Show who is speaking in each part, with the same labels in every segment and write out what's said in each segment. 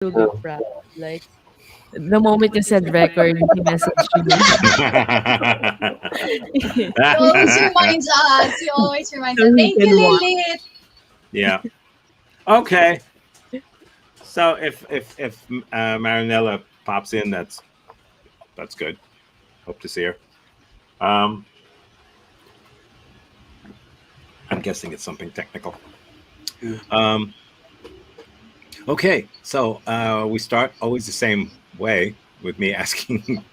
Speaker 1: You'll be proud. Like the moment you said record, he messaged you.
Speaker 2: You always reminds us. You always reminds
Speaker 1: So
Speaker 2: us.
Speaker 1: he
Speaker 2: Thank you,
Speaker 1: can watch.
Speaker 2: Lilith.
Speaker 3: Yeah. Okay. So if Marinella pops in, that's good. Hope to see her. Um, I'm guessing it's something technical. Um, okay, so we start always the same way with me asking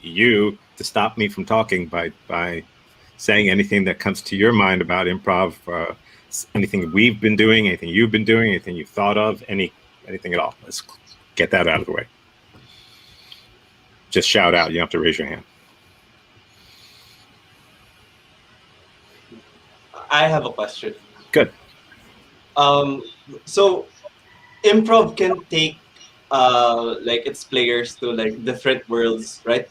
Speaker 3: you to stop me from talking by saying anything that comes to your mind about improv, anything we've been doing, anything you've been doing, anything you've thought of, anything at all. Let's get that out of the way. Just shout out. You don't have to raise your hand.
Speaker 4: I have a question.
Speaker 3: Good.
Speaker 4: So improv can take like its players to like different worlds, right?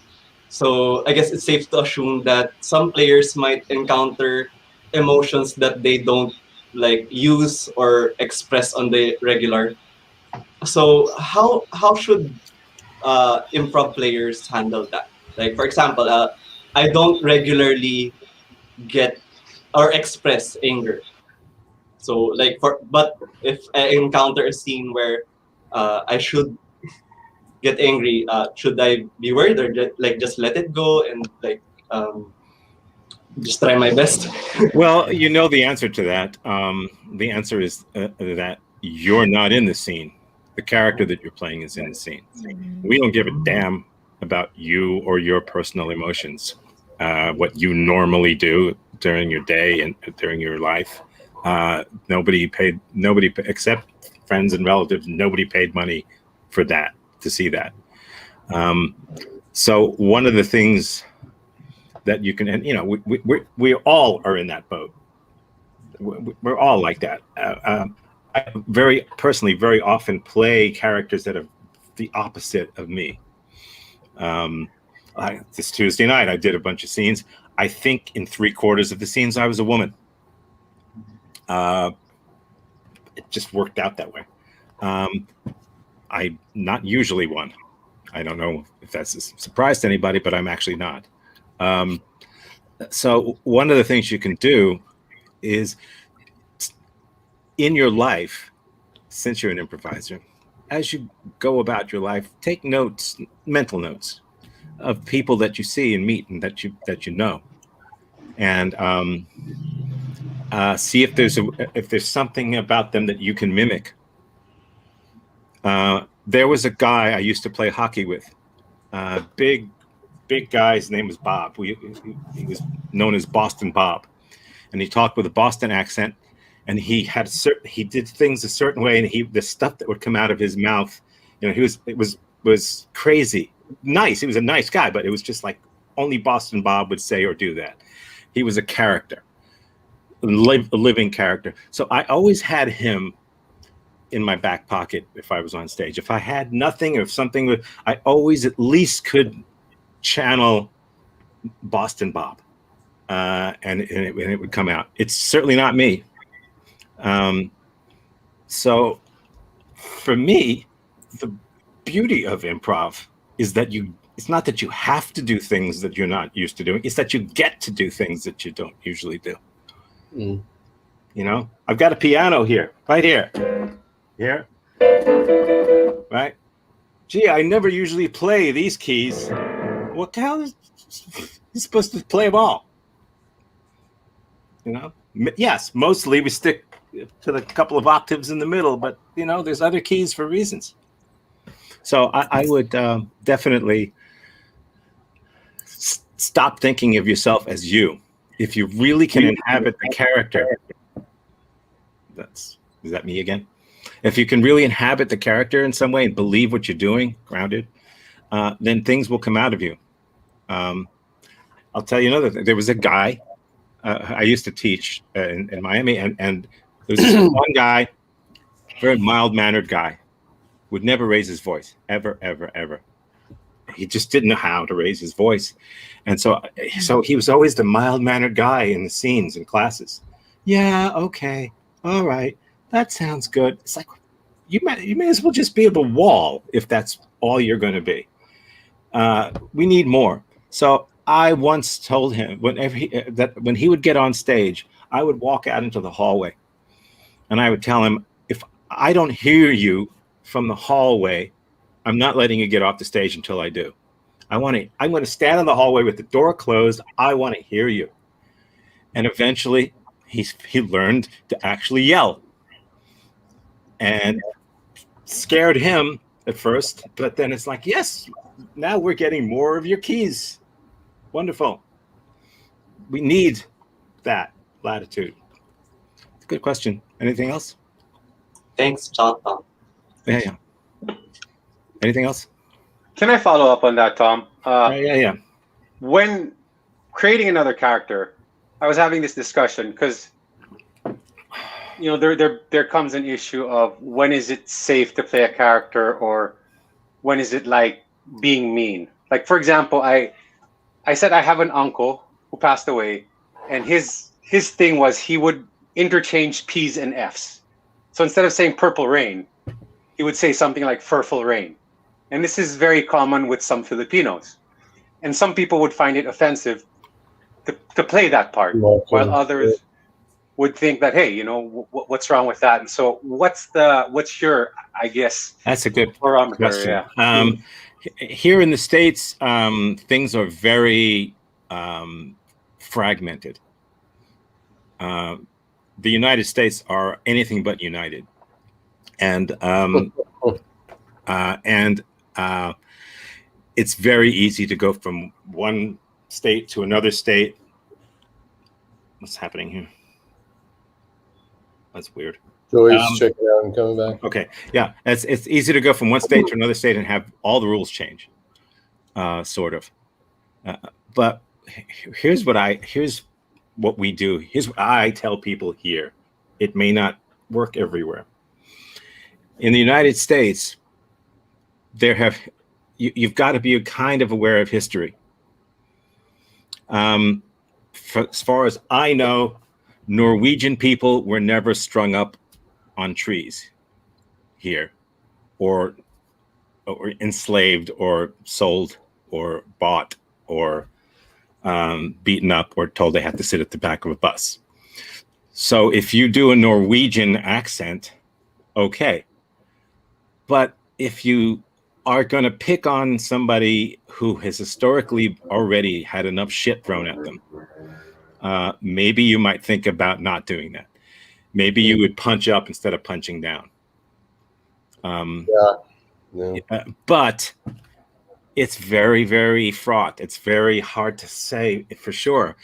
Speaker 4: So I guess it's safe to assume that some players might encounter emotions that they don't like use or express on the regular. So how should improv players handle that? Like for example, I don't regularly get or express anger. So like but if I encounter a scene where I should get angry, should I be worried or just let it go and like just try my best?
Speaker 3: Well, you know the answer to that. The answer is that you're not in the scene. The character that you're playing is in the scene. We don't give a damn about you or your personal emotions, what you normally do during your day and during your life. Nobody except friends and relatives. Nobody paid money for that, to see that. So one of the things that you can, and you know, we all are in that boat. We're all like that. I very often play characters that are the opposite of me. This Tuesday night, I did a bunch of scenes. I think in 3/4 of the scenes, I was a woman. It just worked out that way. I'm not usually one. I don't know if that's a surprise to anybody, but I'm actually not. So one of the things you can do is in your life, since you're an improviser, as you go about your life, take notes, mental notes of people that you see and meet and that you know, and see if there's something about them that you can mimic. There was a guy I used to play hockey with, big guy. His name was Bob. He was known as Boston Bob, and he talked with a Boston accent. And he did things a certain way, and the stuff that would come out of his mouth, you know, it was crazy. Nice. He was a nice guy, but it was just like only Boston Bob would say or do that. He was a character, a living character. So I always had him in my back pocket if I was on stage. If I had nothing or if something, I always at least could channel Boston Bob, and it would come out. It's certainly not me. So for me, the beauty of improv is that it's not that you have to do things that you're not used to doing. It's that you get to do things that you don't usually do. You know, I've got a piano here, right here, right? Gee, I never usually play these keys. What the hell is you're supposed to play them all? You know, yes, mostly we stick to the couple of octaves in the middle, but you know, there's other keys for reasons. So I would definitely stop thinking of yourself as you. If you really can inhabit the character, is that me again? If you can really inhabit the character in some way and believe what you're doing, grounded, then things will come out of you. I'll tell you another thing. There was a guy I used to teach in Miami, and there was this one guy, very mild-mannered guy, would never raise his voice, ever, ever, ever. He just didn't know how to raise his voice. And so he was always the mild-mannered guy in the scenes and classes. Yeah, okay, all right, that sounds good. It's like, you may as well just be the wall if that's all you're going to be. We need more. So I once told him that when he would get on stage, I would walk out into the hallway, and I would tell him, if I don't hear you from the hallway, I'm not letting you get off the stage until I do. I'm going to stand in the hallway with the door closed. I want to hear you. And eventually he learned to actually yell, and scared him at first, but then it's like, yes, now we're getting more of your keys. Wonderful. We need that latitude. Good question. Anything else?
Speaker 4: Thanks, Chata.
Speaker 3: Yeah. Anything else?
Speaker 5: Can I follow up on that, Tom?
Speaker 3: Yeah.
Speaker 5: When creating another character, I was having this discussion because, you know, there comes an issue of when is it safe to play a character, or when is it like being mean? Like, for example, I said I have an uncle who passed away, and his thing was he would interchange P's and F's. So instead of saying purple rain, he would say something like furful rain. And this is very common with some Filipinos. And some people would find it offensive to play that part, while others would think that, hey, you know, what's wrong with that? And so what's your, I guess,
Speaker 3: that's a good
Speaker 5: parameter?
Speaker 3: question.
Speaker 5: Yeah.
Speaker 3: Here in the States, things are very fragmented. The United States are anything but united, and it's very easy to go from one state to another state. What's happening here? That's weird.
Speaker 6: Joey's checking out and coming back.
Speaker 3: Okay, yeah, it's easy to go from one state to another state and have all the rules change, sort of. But here's what we do. Here's what I tell people here. It may not work everywhere. In the United States, you've got to be kind of aware of history. As far as I know, Norwegian people were never strung up on trees here, or enslaved, or sold, or bought, or beaten up, or told they have to sit at the back of a bus. So if you do a Norwegian accent, okay. But if you are going to pick on somebody who has historically already had enough shit thrown at them, maybe you might think about not doing that. Maybe you would punch up instead of punching down. But it's very, very fraught. It's very hard to say for sure.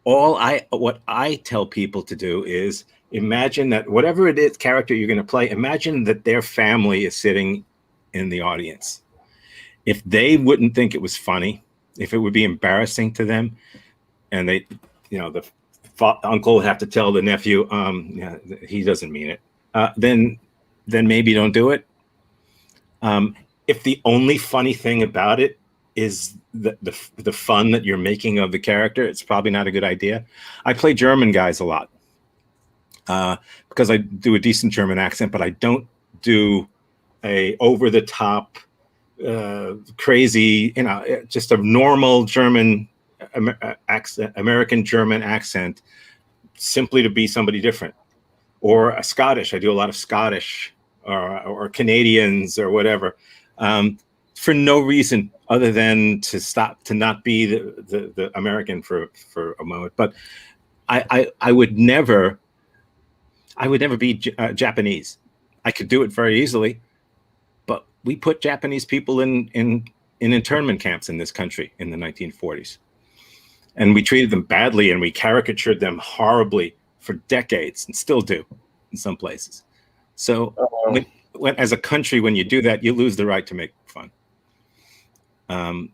Speaker 3: What I tell people to do is imagine that whatever it is character you're going to play, imagine that their family is sitting in the audience. If they wouldn't think it was funny, if it would be embarrassing to them, and they, you know, the uncle would have to tell the nephew, yeah, he doesn't mean it, then maybe don't do it. If the only funny thing about it is the fun that you're making of the character, it's probably not a good idea. I play German guys a lot because I do a decent German accent, but I don't do a over the top, crazy, you know, just a normal German accent, American German accent, simply to be somebody different. Or a Scottish. I do a lot of Scottish or Canadians or whatever, for no reason other than to not be the American for a moment. But I would never be Japanese. I could do it very easily, but we put Japanese people in internment camps in this country in the 1940s, and we treated them badly, and we caricatured them horribly for decades, and still do in some places. So when as a country, when you do that, you lose the right to make fun.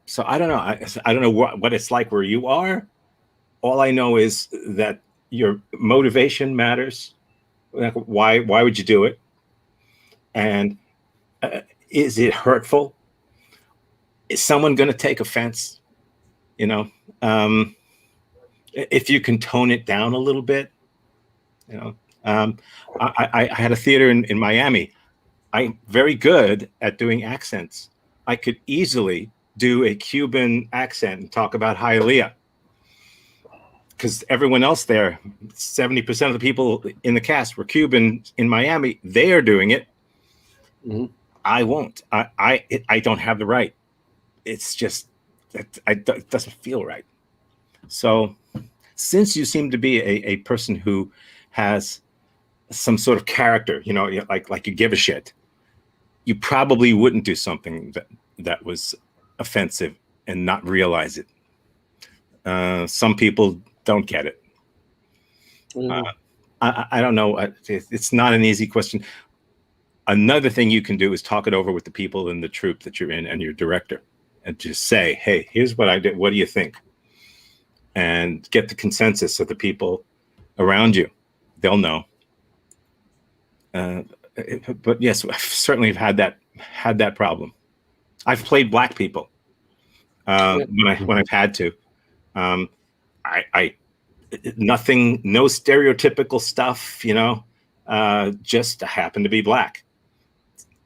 Speaker 3: So I don't know. I don't know what it's like where you are. All I know is that your motivation matters. Like, why would you do it? And is it hurtful? Is someone going to take offense? You know, if you can tone it down a little bit, you know, I had a theater in Miami. I'm very good at doing accents. I could easily do a Cuban accent and talk about Hialeah. Because everyone else there, 70% of the people in the cast were Cuban in Miami. They are doing it.
Speaker 6: Mm-hmm.
Speaker 3: I won't. I don't have the right. It's just it doesn't feel right. So, since you seem to be a person who has some sort of character, you know, like you give a shit, you probably wouldn't do something that was offensive and not realize it. Some people don't get it. I don't know. It's not an easy question. Another thing you can do is talk it over with the people in the troupe that you're in and your director, and just say, "Hey, here's what I did. What do you think?" And get the consensus of the people around you. They'll know. But yes, I certainly have had that problem. I've played black people when I've had to. I nothing, no stereotypical stuff, you know. Just happened to be black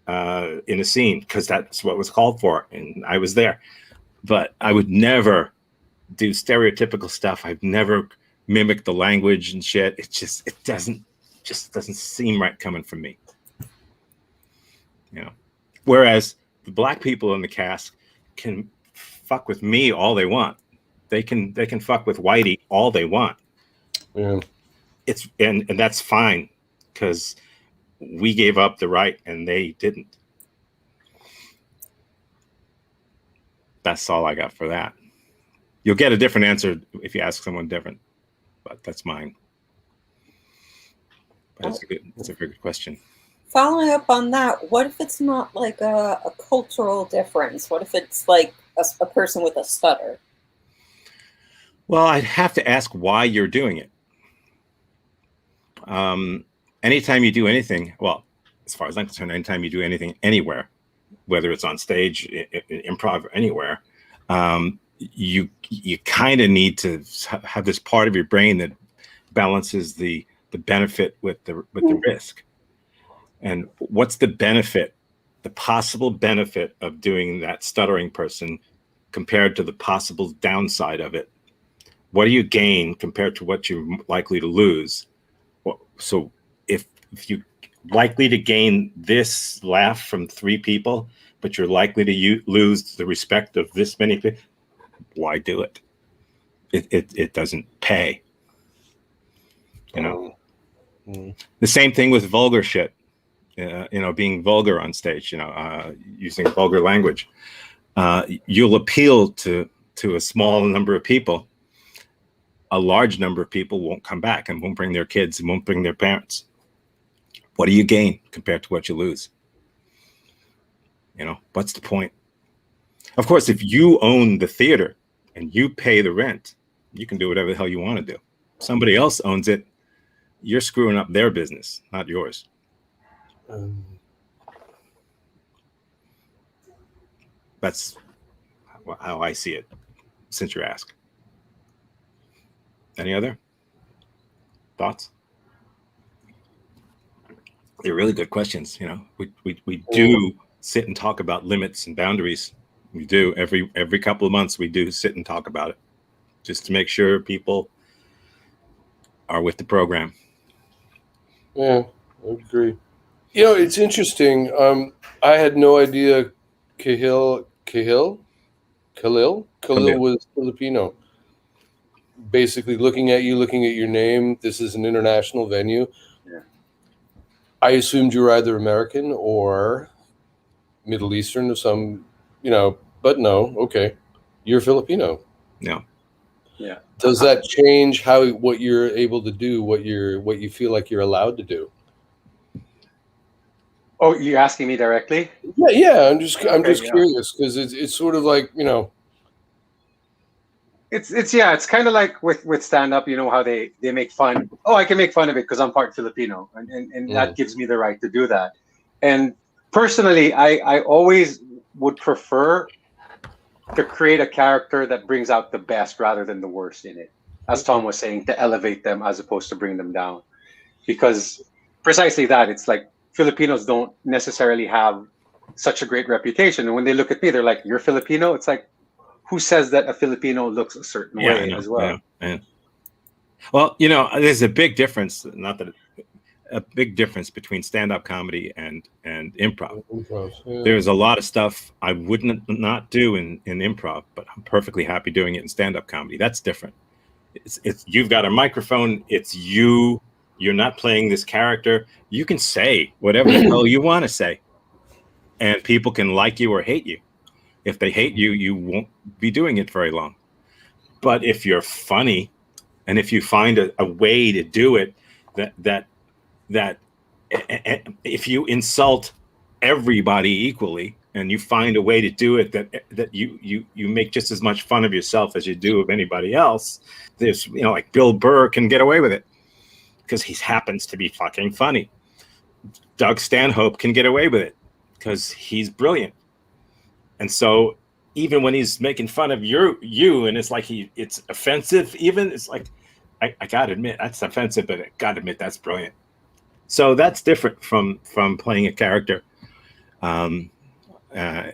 Speaker 3: in a scene because that's what was called for, and I was there. But I would never do stereotypical stuff. I've never mimicked the language and shit. It doesn't seem right coming from me. You know. Whereas the black people in the cast can fuck with me all they want. They can fuck with Whitey all they want.
Speaker 6: Yeah.
Speaker 3: It's and that's fine because we gave up the right and they didn't. That's all I got for that. You'll get a different answer if you ask someone different, but that's mine. But it's a very good question.
Speaker 7: Following up on that, what if it's not like a cultural difference? What if it's like a person with a stutter?
Speaker 3: Well, I'd have to ask why you're doing it. Anytime you do anything, well, as far as I'm concerned, anytime you do anything anywhere, whether it's on stage, in improv, or anywhere, you kind of need to have this part of your brain that balances the benefit with the risk. And what's the benefit, the possible benefit of doing that stuttering person compared to the possible downside of it? What do you gain compared to what you're likely to lose? So if you're likely to gain this laugh from 3 people, but you're likely to lose the respect of this many people, why do it? It doesn't pay. You know. The same thing with vulgar shit. You know, being vulgar on stage. You know, using vulgar language. You'll appeal to a small number of people. A large number of people won't come back and won't bring their kids and won't bring their parents. What do you gain compared to what you lose? You know, what's the point? Of course, if you own the theater and you pay the rent, you can do whatever the hell you want to do. Somebody else owns it. You're screwing up their business, not yours. That's how I see it, since you ask. Any other thoughts? They're really good questions. You know, we do sit and talk about limits and boundaries. We do every couple of months. We do sit and talk about it, just to make sure people are with the program.
Speaker 6: Yeah, I agree. You know, it's interesting. I had no idea Khalil was Filipino. Basically, looking at your name, this is an international venue.
Speaker 5: Yeah.
Speaker 6: I assumed you were either American or Middle Eastern or some, you know, but no, okay. You're Filipino.
Speaker 3: Yeah.
Speaker 5: Yeah.
Speaker 6: Does that change what you're able to do, what you feel like you're allowed to do?
Speaker 5: Oh, you're asking me directly?
Speaker 6: Yeah. I'm just
Speaker 5: yeah.
Speaker 6: curious because it's sort of like, you know.
Speaker 5: It's kind of like with stand up, you know, how they make fun. Oh, I can make fun of it because I'm part Filipino, and that gives me the right to do that. And personally, I always would prefer to create a character that brings out the best rather than the worst in it, as Tom was saying, to elevate them as opposed to bring them down. because precisely that, it's like Filipinos don't necessarily have such a great reputation, and when they look at me, they're like, "You're Filipino." It's like, who says that a Filipino looks a certain
Speaker 3: Yeah, I
Speaker 5: way
Speaker 3: know.
Speaker 5: as well?
Speaker 3: Yeah. Well, you know, there's a big difference. Not that a big difference between stand-up comedy and improv.
Speaker 6: Yeah.
Speaker 3: There's a lot of stuff I wouldn't not do in improv, but I'm perfectly happy doing it in stand-up comedy. That's different. It's you've got a microphone. It's you. You're not playing this character. You can say whatever the hell you want to say, and people can like you or hate you. If they hate you, you won't be doing it very long. But if you're funny, and if you find a way to do it, that if you insult everybody equally, and you find a way to do it that you make just as much fun of yourself as you do of anybody else, there's, you know, like Bill Burr can get away with it because he happens to be fucking funny. Doug Stanhope can get away with it because he's brilliant. And so even when he's making fun of you and it's like it's offensive, even, it's like, I gotta admit that's offensive, but I gotta admit that's brilliant. So that's different from playing a character in an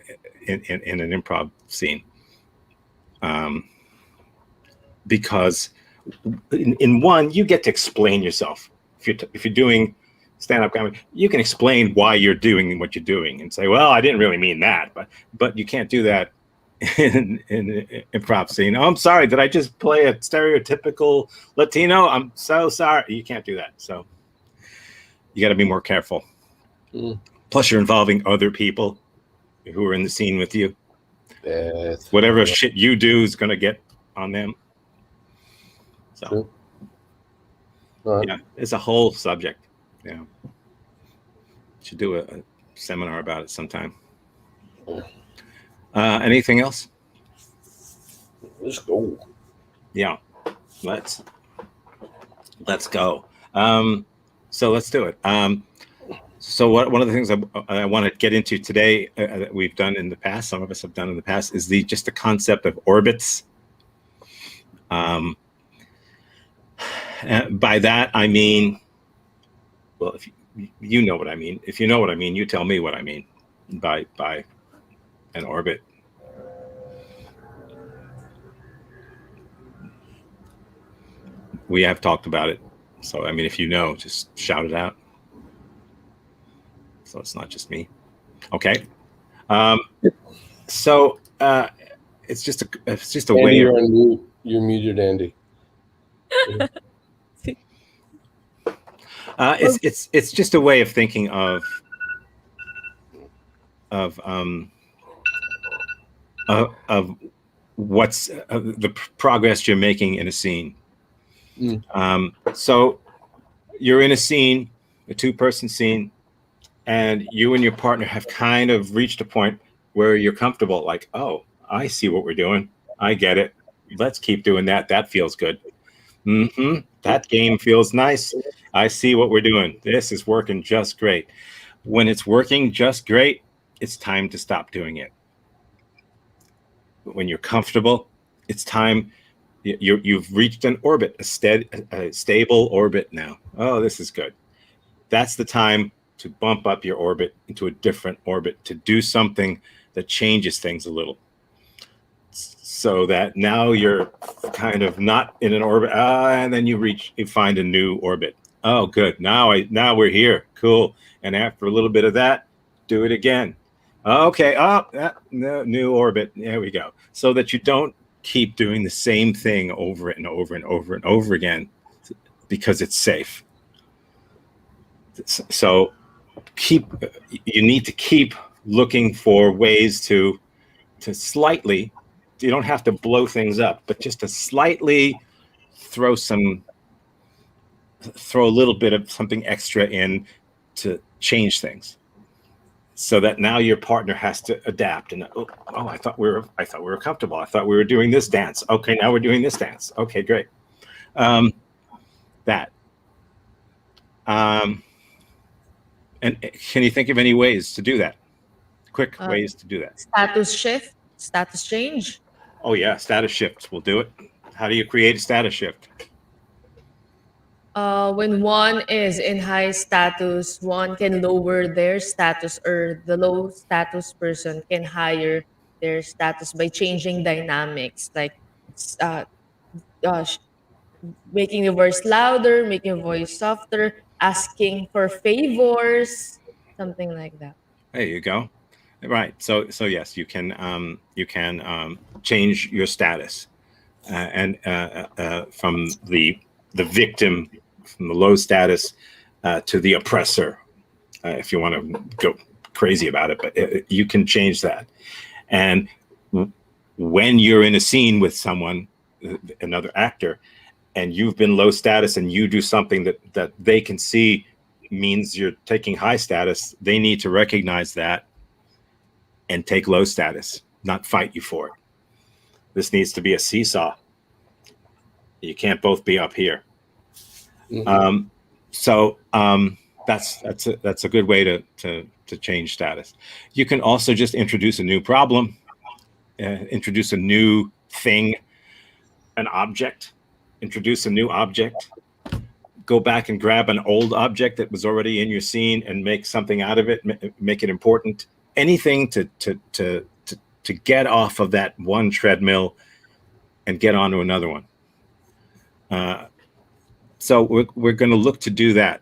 Speaker 3: improv scene, because in one, you get to explain yourself. If you're doing stand-up comedy, you can explain why you're doing what you're doing and say, well, I didn't really mean that, but you can't do that in improv scene. Oh, I'm sorry, did I just play a stereotypical Latino? I'm so sorry. You can't do that. So you got to be more careful. Plus, you're involving other people who are in the scene with you. Whatever shit you do is going to get on them. So, yeah, it's a whole subject. Yeah, should do a seminar about it sometime. Anything else?
Speaker 6: Let's go.
Speaker 3: Yeah, let's go. So let's do it. So one of the things I want to get into today that we've done in the past, some of us have done in the past, is just the concept of orbits. By that I mean, well, if you know what I mean. If you know what I mean, you tell me what I mean by an orbit. We have talked about it. So, I mean, if you know, just shout it out. So it's not just me. Okay. So it's just a
Speaker 6: Andy,
Speaker 3: way.
Speaker 6: You're on mute. You're muted, Andy.
Speaker 3: It's just a way of thinking of what's the progress you're making in a scene. So you're in a scene, a two-person scene, and you and your partner have kind of reached a point where you're comfortable, like, oh, I see what we're doing. I get it. Let's keep doing that. That feels good. That game feels nice. I see what we're doing. This is working just great. When it's working just great, it's time to stop doing it. When you're comfortable, it's time. You've reached an orbit, a stable orbit now. Oh, this is good. That's the time to bump up your orbit into a different orbit, to do something that changes things a little, so that now you're kind of not in an orbit, and then you find a new orbit. Oh, good. Now we're here. Cool. And after a little bit of that, do it again. Okay. New orbit. There we go. So that you don't keep doing the same thing over and over and over and over again, because it's safe. So you need to keep looking for ways to slightly, you don't have to blow things up, but just to slightly throw a little bit of something extra in to change things, so that now your partner has to adapt. And I thought we were comfortable. I thought we were doing this dance. Okay, now we're doing this dance. Okay, great. And can you think of any ways to do that? Quick ways to do that.
Speaker 1: Status shift, status change.
Speaker 3: Oh yeah, status shifts will do it. How do you create a status shift?
Speaker 1: when one is in high status, one can lower their status, or the low status person can higher their status by changing dynamics, like s- uh, uh, sh- making the voice louder, making the voice softer, asking for favors, something like that.
Speaker 3: There you go. Right. So yes, you can change your status, and from the victim, from the low status, to the oppressor, if you want to go crazy about it. But you can change that. And when you're in a scene with someone, another actor, and you've been low status, and you do something that they can see means you're taking high status, they need to recognize that and take low status, not fight you for it. This needs to be a seesaw. You can't both be up here.
Speaker 6: Mhm.
Speaker 3: So that's a good way to change status. You can also just introduce a new problem, introduce a new thing, an object, introduce a new object. Go back and grab an old object that was already in your scene and make something out of it. Make it important. Anything to get off of that one treadmill and get onto another one. So we're going to look to do that,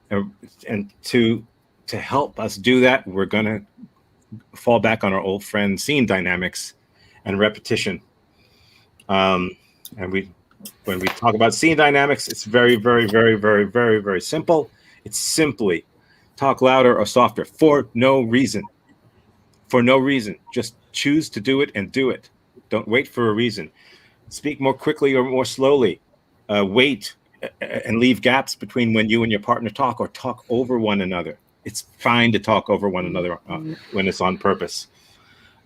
Speaker 3: and to help us do that, we're going to fall back on our old friend scene dynamics and repetition. And when we talk about scene dynamics, it's very, very, very, very, very, very simple. It's simply talk louder or softer for no reason. For no reason. Just choose to do it and do it. Don't wait for a reason. Speak more quickly or more slowly. Wait and leave gaps between when you and your partner talk, or talk over one another. It's fine to talk over one another when it's on purpose.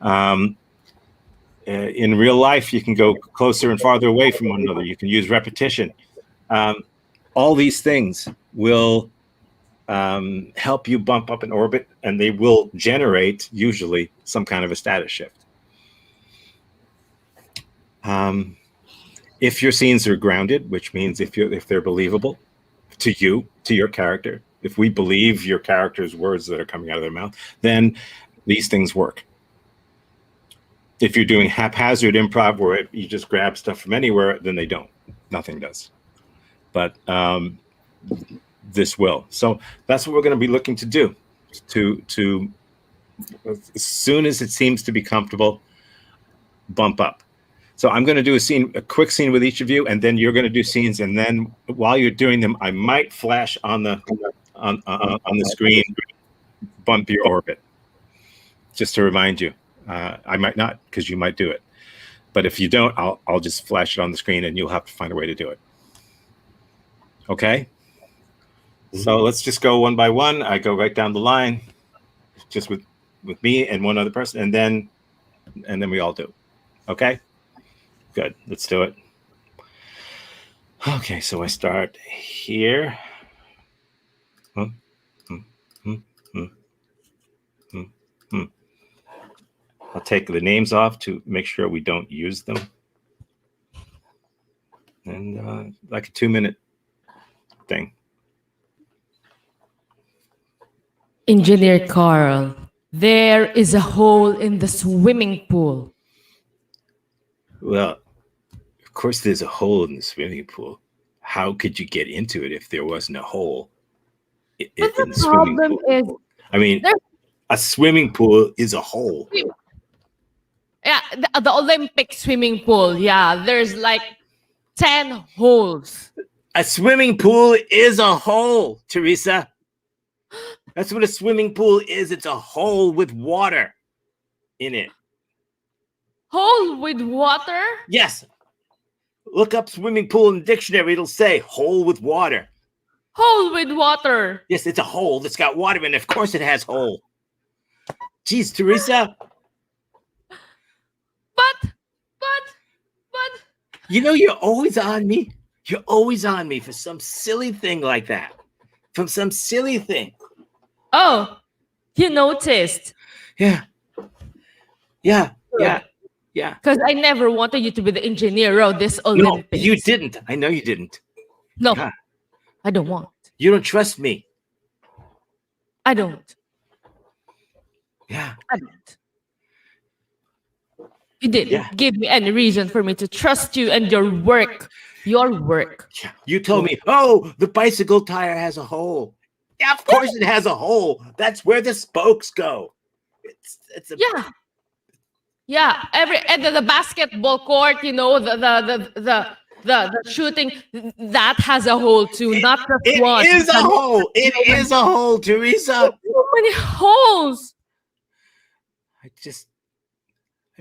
Speaker 3: In real life, you can go closer and farther away from one another. You can use repetition. All these things will help you bump up in orbit, and they will generate usually some kind of a status shift. If your scenes are grounded, which means if they're believable to you, to your character, if we believe your character's words that are coming out of their mouth, then these things work. If you're doing haphazard improv where you just grab stuff from anywhere, then they don't. Nothing does. But this will. So that's what we're going to be looking to do. To as soon as it seems to be comfortable, bump up. So I'm going to do a quick scene with each of you, and then you're going to do scenes. And then while you're doing them, I might flash on the screen, bump your orbit, just to remind you. I might not, because you might do it. But if you don't, I'll just flash it on the screen, and you'll have to find a way to do it. Okay? So let's just go one by one. I go right down the line, just with me and one other person, and then we all do. Okay? Good. Let's do it. Okay, so I start here. I'll take the names off to make sure we don't use them. And like a 2-minute thing.
Speaker 1: Engineer Carl, there is a hole in the swimming pool.
Speaker 3: Well, of course there's a hole in the swimming pool. How could you get into it if there wasn't a hole in the swimming pool?
Speaker 1: Is,
Speaker 3: I mean, a swimming pool is a hole.
Speaker 1: Yeah, the Olympic swimming pool. Yeah, there's like 10 holes.
Speaker 3: A swimming pool is a hole, Teresa. That's what a swimming pool is. It's a hole with water in it.
Speaker 1: Hole with water?
Speaker 3: Yes. Look up swimming pool in the dictionary. It'll say hole with water.
Speaker 1: Hole with water.
Speaker 3: Yes, it's a hole that's got water in it. Of course it has hole. Jeez, Teresa.
Speaker 1: But.
Speaker 3: You know, you're always on me. You're always on me for some silly thing like that. From some silly thing.
Speaker 1: Oh, you noticed.
Speaker 3: Yeah.
Speaker 1: Because I never wanted you to be the engineer of this Olympics.
Speaker 3: No, you didn't. I know you didn't.
Speaker 1: No.
Speaker 3: Yeah.
Speaker 1: I don't want.
Speaker 3: You don't trust me.
Speaker 1: I don't.
Speaker 3: Yeah.
Speaker 1: I don't. You didn't
Speaker 3: Yeah.
Speaker 1: give me any reason for me to trust you and your work. Your work.
Speaker 3: You told me, oh, the bicycle tire has a hole. Yeah, of course it has a hole. That's where the spokes go. It's a
Speaker 1: Yeah. Yeah. And the basketball court, you know, the shooting, that has a hole too, not just one.
Speaker 3: It is a hole. It is a hole, Teresa.
Speaker 1: So many holes.
Speaker 3: I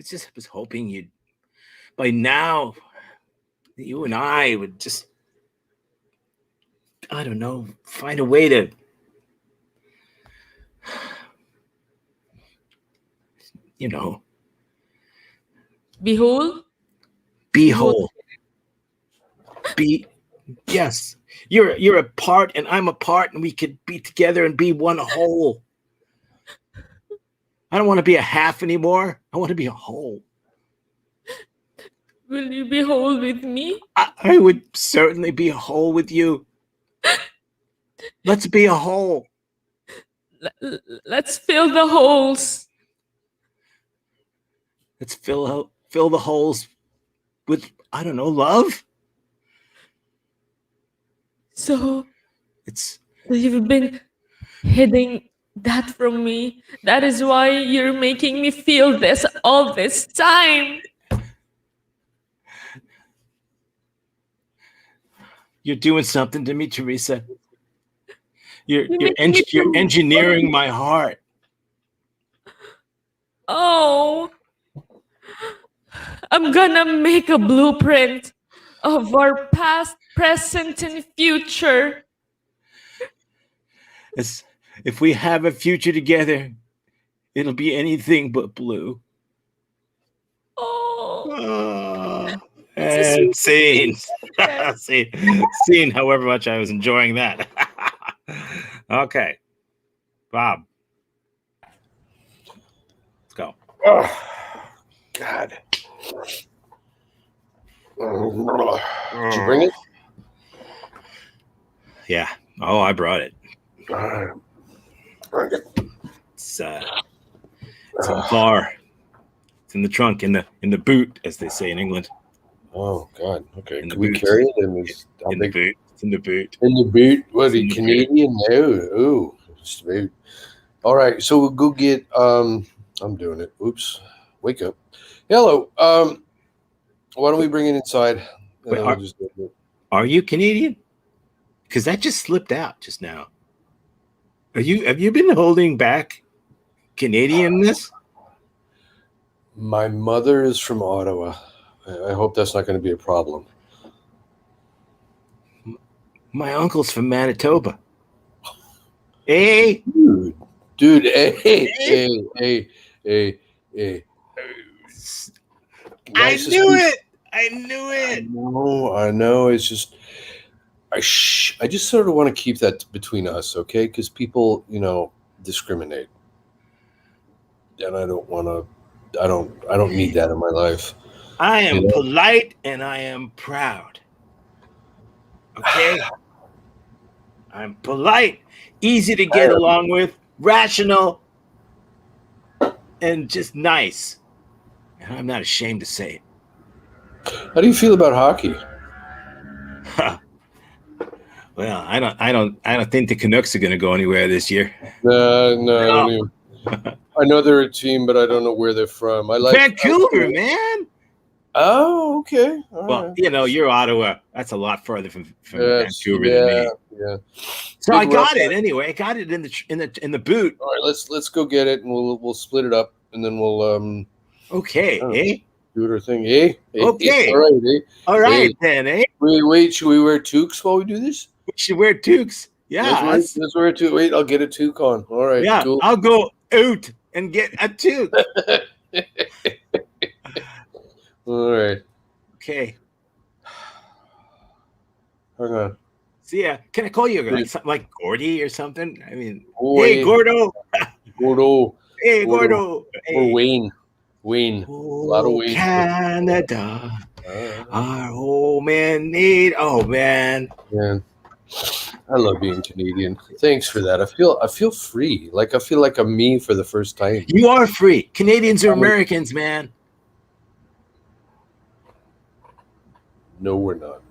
Speaker 3: just was hoping you'd by now you and I would just I don't know, find a way to you know,
Speaker 1: Be whole.
Speaker 3: be whole. Be yes. You're a part and I'm a part and we could be together and be one whole. I don't want to be a half anymore. I want to be a whole.
Speaker 1: Will you be whole with me?
Speaker 3: I would certainly be a whole with you. Let's be a whole.
Speaker 1: Let's fill the holes.
Speaker 3: Let's fill the holes with I don't know, love.
Speaker 1: So
Speaker 3: It's
Speaker 1: you've been hiding that from me. That is why you're making me feel this all this time.
Speaker 3: you're doing something to me, Teresa. You're
Speaker 1: making me feel
Speaker 3: engineering my heart.
Speaker 1: Oh, I'm gonna make a blueprint of our past, present, and future.
Speaker 3: If we have a future together, it'll be anything but blue.
Speaker 1: Oh,
Speaker 3: And scene. Scene, however much I was enjoying that. Okay. Bob. Let's go.
Speaker 6: Oh, God. Did you bring it?
Speaker 3: Yeah. Oh, I brought it.
Speaker 6: Okay.
Speaker 3: It's in the car. It's in the trunk, in the boot, as they say in England.
Speaker 6: Oh, God. Okay.
Speaker 3: In the
Speaker 6: Can we
Speaker 3: boot.
Speaker 6: carry it? In
Speaker 3: the boot. It's in the boot.
Speaker 6: In the boot? What,
Speaker 3: It's
Speaker 6: are
Speaker 3: in
Speaker 6: you
Speaker 3: the
Speaker 6: Canadian? No. Ooh. It's the boot. All right. So we'll go get, I'm doing it. Oops. Wake up. Hello. Why don't we bring it inside?
Speaker 3: Wait, are you Canadian? Because that just slipped out just now. Have you been holding back Canadianness?
Speaker 6: My mother is from Ottawa. I hope that's not going to be a problem.
Speaker 3: My uncle's from Manitoba. Hey,
Speaker 6: dude, hey.
Speaker 3: I knew it. I knew it.
Speaker 6: I know. It's just, I just sort of want to keep that between us, okay? Because people, discriminate, and I don't want to. I don't need that in my life.
Speaker 3: I am polite and I am proud. Okay? I'm polite, easy to get along with, rational, and just nice. And I'm not ashamed to say it.
Speaker 6: How do you feel about hockey?
Speaker 3: Well, I don't think the Canucks are going to go anywhere this year.
Speaker 6: No. I know they're a team, but I don't know where they're from. I like
Speaker 3: Vancouver, man.
Speaker 6: Oh, okay. All
Speaker 3: Well,
Speaker 6: right.
Speaker 3: you're Ottawa. That's a lot further from Vancouver than me.
Speaker 6: Yeah.
Speaker 3: So I got it anyway. I got it in the boot.
Speaker 6: All right, let's go get it, and we'll split it up, and then we'll
Speaker 3: Okay,
Speaker 6: do our thing, eh?
Speaker 3: Okay.
Speaker 6: All right, eh?
Speaker 3: All right then, eh?
Speaker 6: Wait. Should we wear toques while we do this?
Speaker 3: We should wear toques. Yeah,
Speaker 6: let's wear a toque. Wait, I'll get a toque on. All right.
Speaker 3: Yeah,
Speaker 6: cool.
Speaker 3: I'll go out and get a toque.
Speaker 6: All right.
Speaker 3: Okay.
Speaker 6: Hang on.
Speaker 3: See ya. Can I call you like something like Gordy or something? I mean,
Speaker 6: Hey,
Speaker 3: hey, Gordo.
Speaker 6: Gordo.
Speaker 3: Hey, Gordo. Hey.
Speaker 6: Or Wayne. A lot of Wayne.
Speaker 3: Canada. Our home and need. Oh, man.
Speaker 6: Man. I love being Canadian. Thanks for that. I feel free. Like I feel like I'm me for the first time.
Speaker 3: You are free. Canadians are Americans, man.
Speaker 6: No, we're not.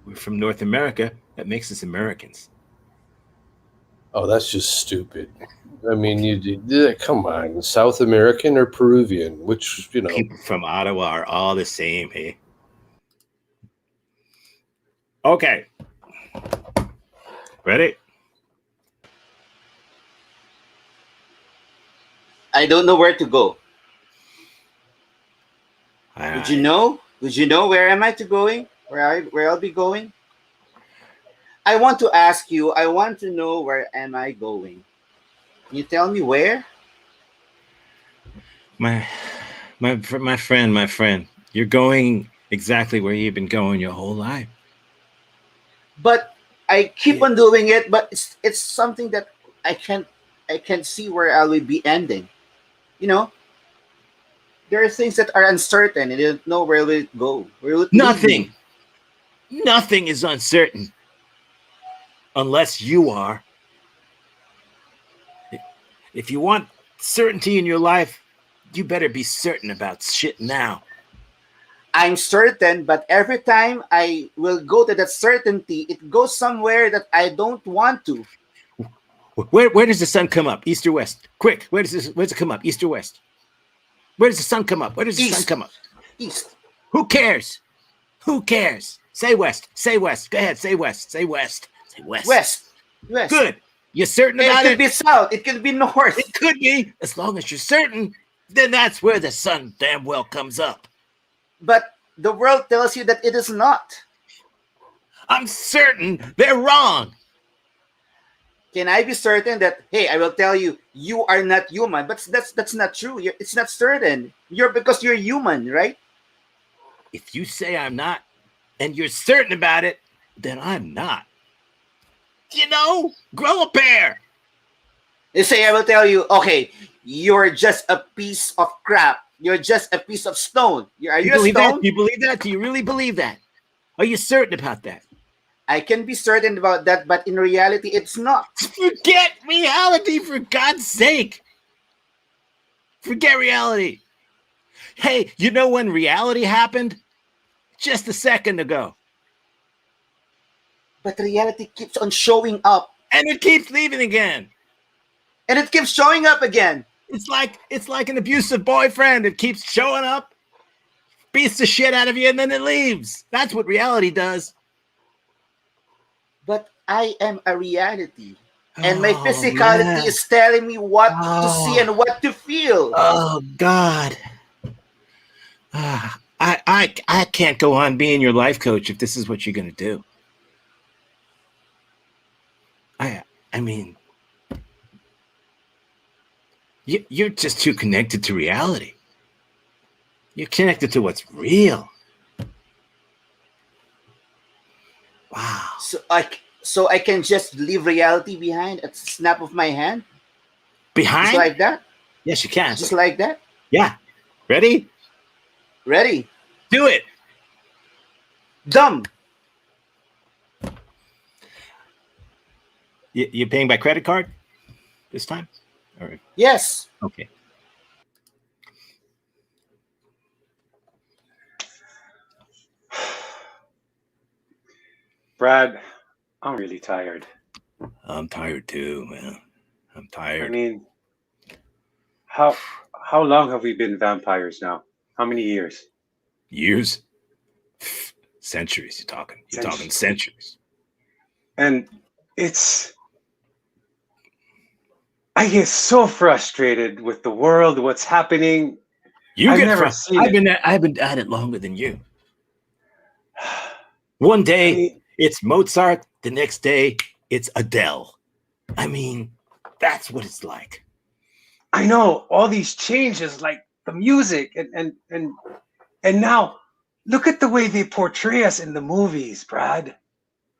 Speaker 3: We're from North America. That makes us Americans.
Speaker 6: Oh, that's just stupid. I mean, come on, South American or Peruvian, which
Speaker 3: People from Ottawa are all the same, hey? Okay. Ready?
Speaker 8: I don't know where to go.
Speaker 3: All
Speaker 8: Would you know? Would you know where am I to going? Where I'll be going? I want to ask you. I want to know where am I going. Can you tell me where?
Speaker 3: My friend, you're going exactly where you've been going your whole life.
Speaker 8: But I keep on doing it. But it's something that I can't see where I will be ending. You know, there are things that are uncertain, and you don't know where will it go. Where will it lead me?
Speaker 3: Nothing is uncertain unless you are. If you want certainty in your life, you better be certain about shit now.
Speaker 8: I'm certain, but every time I will go to that certainty, it goes somewhere that I don't want to.
Speaker 3: Where does the sun come up? East or west? Quick, where's it come up? East or west? Where does the sun come up? Where does the sun come up?
Speaker 8: East.
Speaker 3: Who cares? Who cares? Say west. Say west. Go ahead. Say west. Say west. Say west.
Speaker 8: West.
Speaker 3: Good. You're certain about it?
Speaker 8: It could be south. It could be north.
Speaker 3: It could be. As long as you're certain, then that's where the sun damn well comes up.
Speaker 8: But the world tells you that it is not.
Speaker 3: I'm certain they're wrong.
Speaker 8: Can I be certain that, hey, I will tell you, you are not human, but that's not true. It's not certain. Because you're human, right?
Speaker 3: If you say I'm not, and you're certain about it, then I'm not. Grow a pair.
Speaker 8: You say, I will tell you, okay, you're just a piece of crap. You're just a piece of stone. Are you a stone?
Speaker 3: That? Do you believe that? Do you really believe that? Are you certain about that?
Speaker 8: I can be certain about that, but in reality, it's not.
Speaker 3: Forget reality, for God's sake. Forget reality. Hey, you know when reality happened? Just a second ago.
Speaker 8: But reality keeps on showing up.
Speaker 3: And it keeps leaving again.
Speaker 8: And it keeps showing up again.
Speaker 3: It's like an abusive boyfriend. It keeps showing up, beats the shit out of you, and then it leaves. That's what reality does.
Speaker 8: But I am a reality. And my physicality is telling me what to see and what to feel.
Speaker 3: Oh, God. I can't go on being your life coach if this is what you're going to do. I mean, you're just too connected to reality. You're connected to what's real. Wow.
Speaker 8: So I can just leave reality behind at the snap of my hand?
Speaker 3: Behind?
Speaker 8: Just like that?
Speaker 3: Yes, you can.
Speaker 8: Just like that?
Speaker 3: Yeah. Ready?
Speaker 8: Ready.
Speaker 3: Do it.
Speaker 8: Dumb.
Speaker 3: You're paying by credit card this time? All right.
Speaker 8: Yes.
Speaker 3: Okay.
Speaker 5: Brad, I'm really tired.
Speaker 3: I'm tired too, man. I'm tired.
Speaker 5: I mean, how long have we been vampires now? How many years?
Speaker 3: Years? Centuries, you're talking centuries. And
Speaker 5: I get so frustrated with the world, what's happening.
Speaker 3: I've been at it longer than you. One day it's Mozart, the next day it's Adele. I mean, that's what it's like.
Speaker 5: I know all these changes, like the music and now look at the way they portray us in the movies, Brad.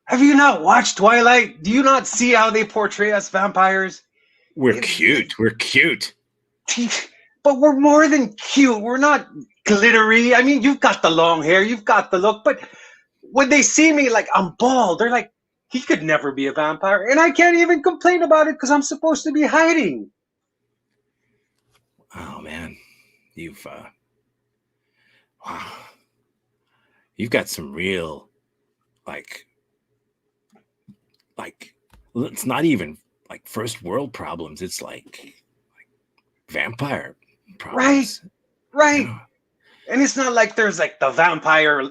Speaker 5: Have you not watched Twilight? Do you not see how they portray us vampires?
Speaker 3: We're cute.
Speaker 5: But we're more than cute. We're not glittery. I mean, you've got the long hair, you've got the look, but when they see me like I'm bald, they're like, he could never be a vampire, and I can't even complain about it because I'm supposed to be hiding.
Speaker 3: Oh man, you've wow, you've got some real like it's not even like first world problems. It's like vampire problems.
Speaker 5: Right.
Speaker 3: Yeah.
Speaker 5: And it's not like there's like the vampire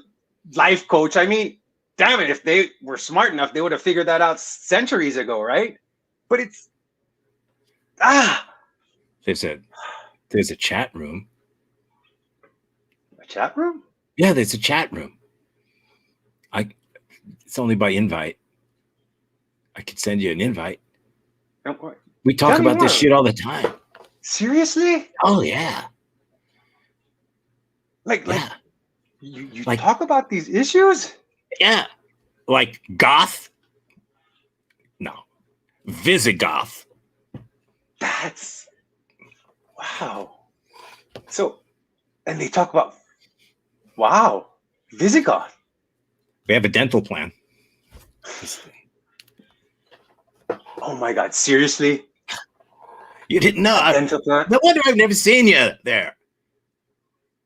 Speaker 5: life coach. I mean, damn it, if they were smart enough, they would have figured that out centuries ago, right? But it's
Speaker 3: There's a chat room.
Speaker 5: a chat room?
Speaker 3: Yeah, there's a chat room. It's only by invite. I could send you an invite. We talk
Speaker 5: Tell me
Speaker 3: about this
Speaker 5: more.
Speaker 3: shit all the time.
Speaker 5: Seriously?
Speaker 3: Oh yeah.
Speaker 5: Like
Speaker 3: Yeah.
Speaker 5: you
Speaker 3: Like-
Speaker 5: talk about these issues?
Speaker 3: Yeah. Like goth? No. Visigoth.
Speaker 5: That's wow. So, and they talk about Visigoth.
Speaker 3: We have a dental plan.
Speaker 5: Oh my God! Seriously?
Speaker 3: You didn't know?
Speaker 5: Dental plan?
Speaker 3: No wonder I've never seen you there.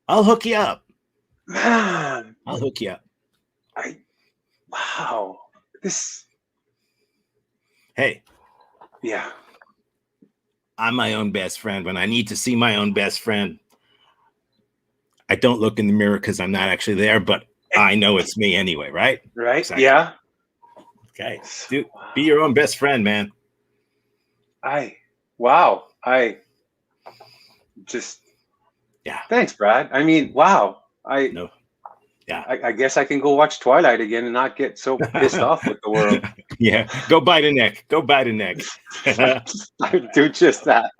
Speaker 3: I'll hook you up.
Speaker 5: Man,
Speaker 3: I'll hook you up.
Speaker 5: wow. This,
Speaker 3: Hey,
Speaker 5: yeah.
Speaker 3: I'm my own best friend. When I need to see my own best friend, I don't look in the mirror because I'm not actually there, but I know it's me anyway, right?
Speaker 5: Right?
Speaker 3: Exactly.
Speaker 5: Yeah.
Speaker 3: Okay. Dude, be your own best friend, man.
Speaker 5: Wow. Just,
Speaker 3: Yeah.
Speaker 5: thanks, Brad. I mean, wow.
Speaker 3: No. Yeah.
Speaker 5: I guess I can go watch Twilight again and not get so pissed off with the world.
Speaker 3: Yeah. Go bite a neck. Go bite a neck.
Speaker 5: I do just that.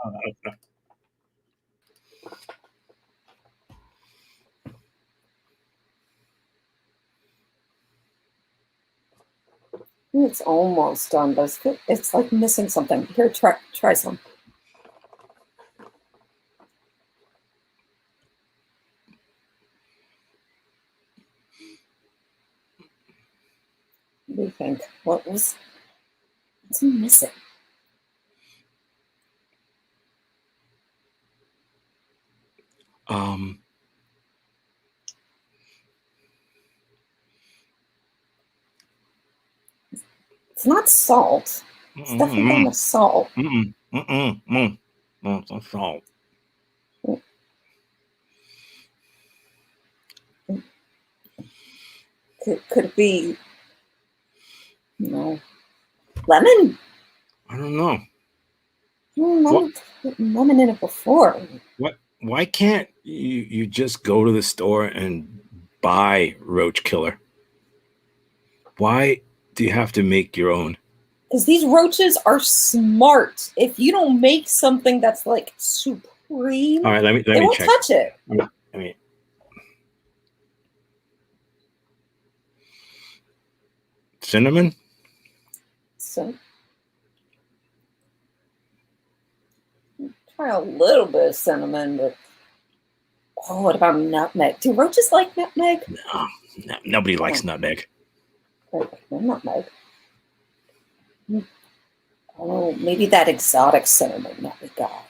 Speaker 7: It's almost done, but it's like missing something. Here, try some. What do you think? What's missing? It's not salt. It's definitely not salt.
Speaker 3: No, it's not salt.
Speaker 7: Could it be, lemon?
Speaker 3: I don't know.
Speaker 7: Put lemon in it before.
Speaker 3: Why can't you just go to the store and buy roach killer? Why do you have to make your own?
Speaker 7: Because these roaches are smart. If you don't make something that's like supreme,
Speaker 3: All right, let me
Speaker 7: they won't
Speaker 3: check.
Speaker 7: touch it.
Speaker 3: I mean, cinnamon?
Speaker 7: So try a little bit of cinnamon, but what about nutmeg? Do roaches like nutmeg?
Speaker 3: No, nobody likes nutmeg.
Speaker 7: Nutmeg. Oh, maybe that exotic cinnamon that we got.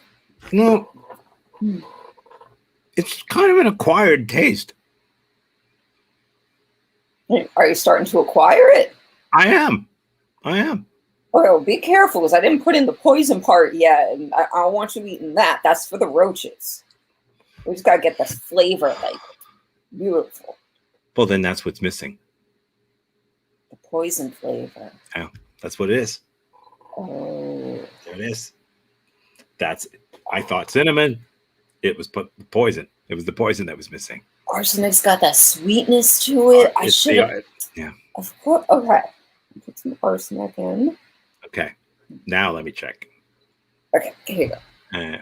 Speaker 3: No, it's kind of an acquired taste.
Speaker 7: Are you starting to acquire it?
Speaker 3: I am.
Speaker 7: Oh, be careful, because I didn't put in the poison part yet, and I don't want you eating that. That's for the roaches. We just gotta get this flavor, like, beautiful.
Speaker 3: Well, then that's what's missing.
Speaker 7: The poison flavor.
Speaker 3: Yeah, that's what it is.
Speaker 7: Oh.
Speaker 3: There it is. I thought cinnamon. It was poison. It was the poison that was missing.
Speaker 7: Arsenic's got that sweetness to it. I should have.
Speaker 3: Yeah.
Speaker 7: Of course. Okay. Put some arsenic in.
Speaker 3: Okay. Now let me check.
Speaker 7: Okay, here you go.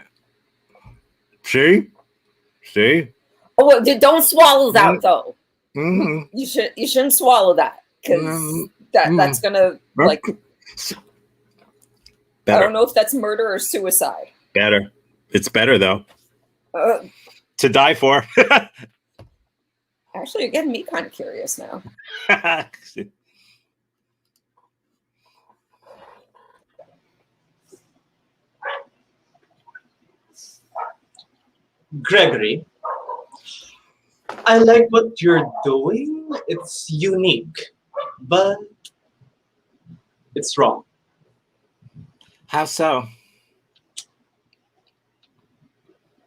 Speaker 3: See?
Speaker 7: Oh, well, don't swallow that though.
Speaker 3: Mm-hmm.
Speaker 7: You shouldn't swallow that, because that's gonna like.
Speaker 3: Better.
Speaker 7: I don't know if that's murder or suicide.
Speaker 3: Better. It's better though.
Speaker 7: To
Speaker 3: die for.
Speaker 7: Actually, you're getting me kind of curious now.
Speaker 4: Gregory, I like what you're doing. It's unique, but it's wrong.
Speaker 3: How so?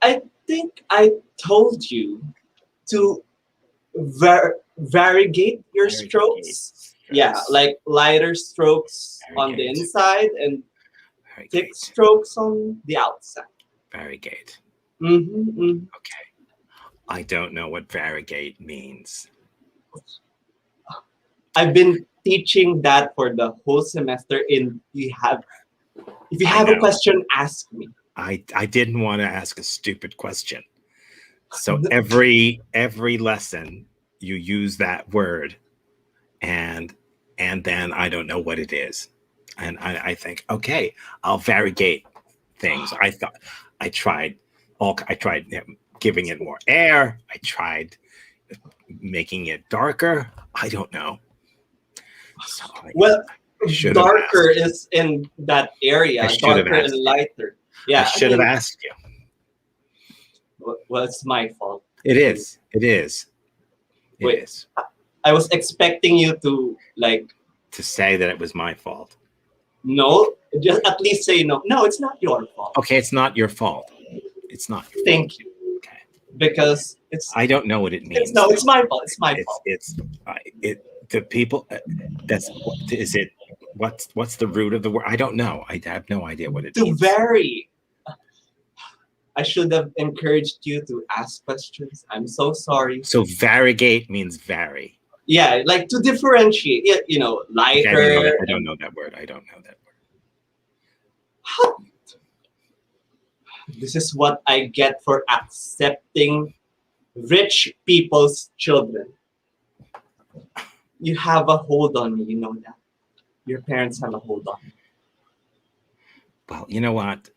Speaker 4: I think I told you to variegate your strokes. Yeah, like lighter strokes on the
Speaker 3: Variegate.
Speaker 4: inside and thick
Speaker 3: Variegate.
Speaker 4: strokes on the outside.
Speaker 3: Variegate.
Speaker 4: Mm-hmm.
Speaker 3: Okay. I don't know what variegate means.
Speaker 4: I've been teaching that for the whole semester. If you
Speaker 3: I
Speaker 4: have a
Speaker 3: know.
Speaker 4: question, ask me.
Speaker 3: I didn't want to ask a stupid question. So every lesson you use that word, and then I don't know what it is, and I think, okay, I'll variegate things. I tried giving it more air. I tried making it darker. I don't know. So
Speaker 4: Well,
Speaker 3: I should
Speaker 4: darker
Speaker 3: have asked.
Speaker 4: is in that area.
Speaker 3: I should have
Speaker 4: Darker and
Speaker 3: asked you.
Speaker 4: lighter.
Speaker 3: I
Speaker 4: Yeah,
Speaker 3: should have asked you.
Speaker 4: Well, it's my fault.
Speaker 3: It is. It is. It
Speaker 4: Wait.
Speaker 3: is.
Speaker 4: I was expecting you to
Speaker 3: To say that it was my fault.
Speaker 4: no, just at least say no. No, it's not your fault.
Speaker 3: Okay, it's not your fault. It's not your fault.
Speaker 4: Thank you.
Speaker 3: Okay.
Speaker 4: Because it's
Speaker 3: I don't know what it means.
Speaker 4: it's my fault. It's my fault.
Speaker 3: It's the people. That's is it. What's the root of the word? I don't know. I have no idea what it
Speaker 4: To
Speaker 3: means.
Speaker 4: vary. I should have encouraged you to ask questions. I'm so sorry.
Speaker 3: So variegate means vary.
Speaker 4: Yeah, like to differentiate. You know, lighter.
Speaker 3: I don't know that word. I don't know that word.
Speaker 4: This is what I get for accepting rich people's children. You have a hold on me, you know that. Your parents have a hold on me.
Speaker 3: Well, you know what?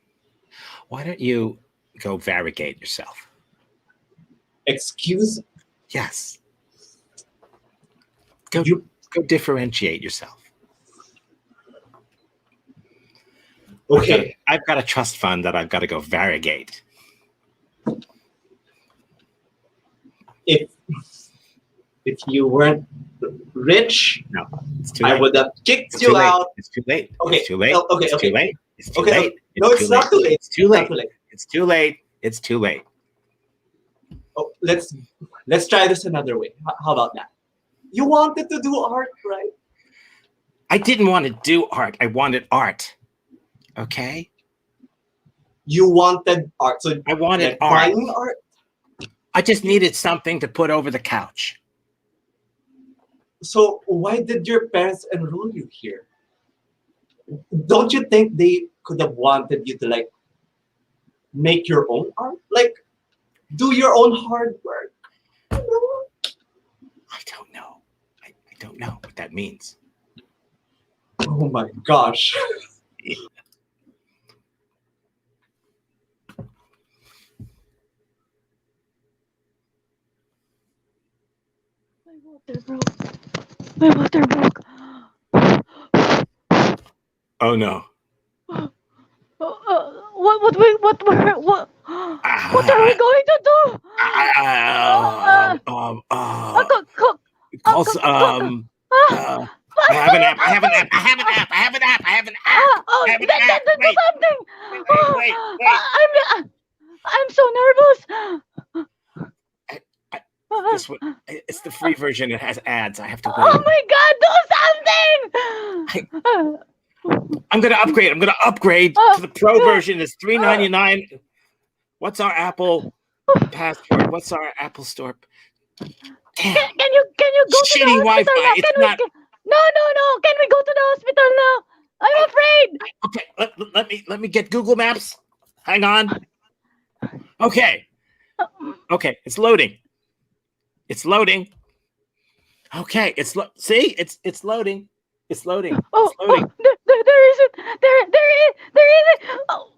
Speaker 3: Why don't you go variegate yourself?
Speaker 4: Excuse?
Speaker 3: Yes. Go differentiate yourself.
Speaker 4: Okay.
Speaker 3: I've got a trust fund that I've got to go variegate.
Speaker 4: If you weren't rich,
Speaker 3: no, it's too late.
Speaker 4: I would have kicked you out.
Speaker 3: It's too late.
Speaker 4: Okay.
Speaker 3: It's too late.
Speaker 4: Okay.
Speaker 3: It's too late. It's too
Speaker 4: Okay.
Speaker 3: late.
Speaker 4: No, it's not too late.
Speaker 3: It's too late.
Speaker 4: Not too late.
Speaker 3: It's too late. It's too late.
Speaker 4: Oh, let's try this another way. How about that? You wanted to do art, right?
Speaker 3: I didn't want to do art. I wanted art. Okay?
Speaker 4: You wanted art. So
Speaker 3: I wanted art.
Speaker 4: Buying art?
Speaker 3: I just needed something to put over the couch.
Speaker 4: So why did your parents enroll you here? Don't you think they could have wanted you to make your own art? Do your own hard work?
Speaker 3: I don't know. I don't know what that means.
Speaker 4: Oh my gosh.
Speaker 3: Yeah.
Speaker 9: My water broke. My water broke.
Speaker 3: Oh no.
Speaker 9: What are we going to do?
Speaker 3: I have an app.
Speaker 9: Then do something.
Speaker 3: Wait.
Speaker 9: I'm so nervous.
Speaker 3: This one, it's the free version. It has ads. I have to wait.
Speaker 9: Oh my God, do something!
Speaker 3: I'm gonna upgrade to the pro version. It's $3.99. What's our Apple password? What's our Apple Store? Damn.
Speaker 9: Can you go to the hospital
Speaker 3: Wi-Fi.
Speaker 9: now? No. Can we go to the hospital now? I'm afraid.
Speaker 3: Okay, let me get Google Maps. Hang on. Okay, it's loading. It's loading. Okay, it's loading. It's loading. It's loading.
Speaker 9: There isn't. There isn't. Oh.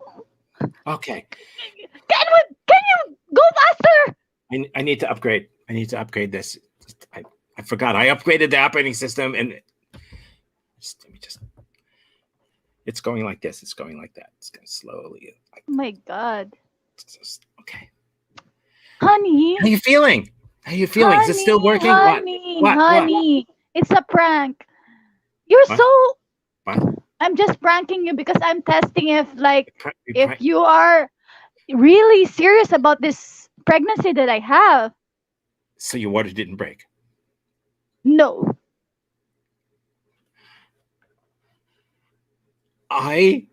Speaker 3: Okay.
Speaker 9: Can you go faster?
Speaker 3: I need to upgrade. I need to upgrade this. I forgot. I upgraded the operating system, and let me just. It's going like this. It's going like that. It's going slowly.
Speaker 9: Oh my God.
Speaker 3: Okay.
Speaker 9: Honey,
Speaker 3: How you feeling? How you feeling? Is it still
Speaker 9: honey,
Speaker 3: working? What?
Speaker 9: honey,
Speaker 3: What? What?
Speaker 9: honey. It's a prank. You're
Speaker 3: What?
Speaker 9: so.
Speaker 3: What?
Speaker 9: I'm just pranking you because I'm testing
Speaker 3: You
Speaker 9: if
Speaker 3: prank-
Speaker 9: you are really serious about this pregnancy that I have.
Speaker 3: So your water didn't break.
Speaker 9: No.
Speaker 3: I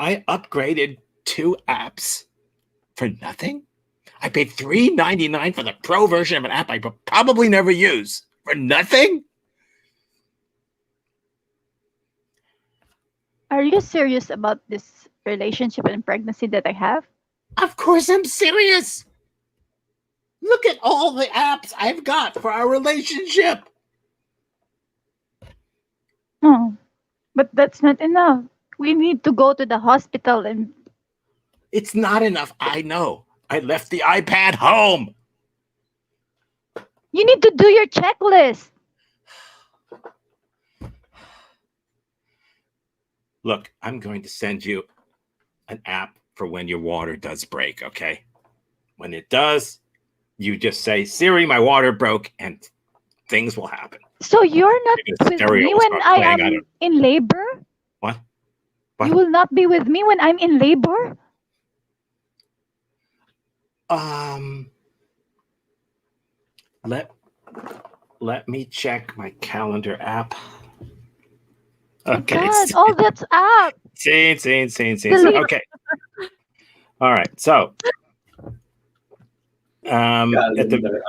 Speaker 3: upgraded 2 apps for nothing. I paid $3.99 for the pro version of an app I will probably never use for nothing.
Speaker 9: Are you serious about this relationship and pregnancy that I have?
Speaker 3: Of course I'm serious. Look at all the apps I've got for our relationship.
Speaker 9: Oh, but that's not enough. We need to go to the hospital and
Speaker 3: It's not enough. I know. I left the iPad home.
Speaker 9: you need to do your checklist.
Speaker 3: Look, I'm going to send you an app for when your water does break, okay? When it does, you just say, Siri, my water broke, and things will happen.
Speaker 9: So you're not
Speaker 3: Maybe the
Speaker 9: with
Speaker 3: stereo
Speaker 9: me
Speaker 3: will
Speaker 9: when
Speaker 3: start
Speaker 9: I
Speaker 3: playing. I
Speaker 9: am
Speaker 3: don't.
Speaker 9: in labor?
Speaker 3: What?
Speaker 9: You will not be with me when I'm in labor?
Speaker 3: Um, let me check my calendar app. Okay.
Speaker 9: God, all that's up.
Speaker 3: Scene.
Speaker 9: Delete.
Speaker 3: Okay. All right. So, at the
Speaker 4: Calendar.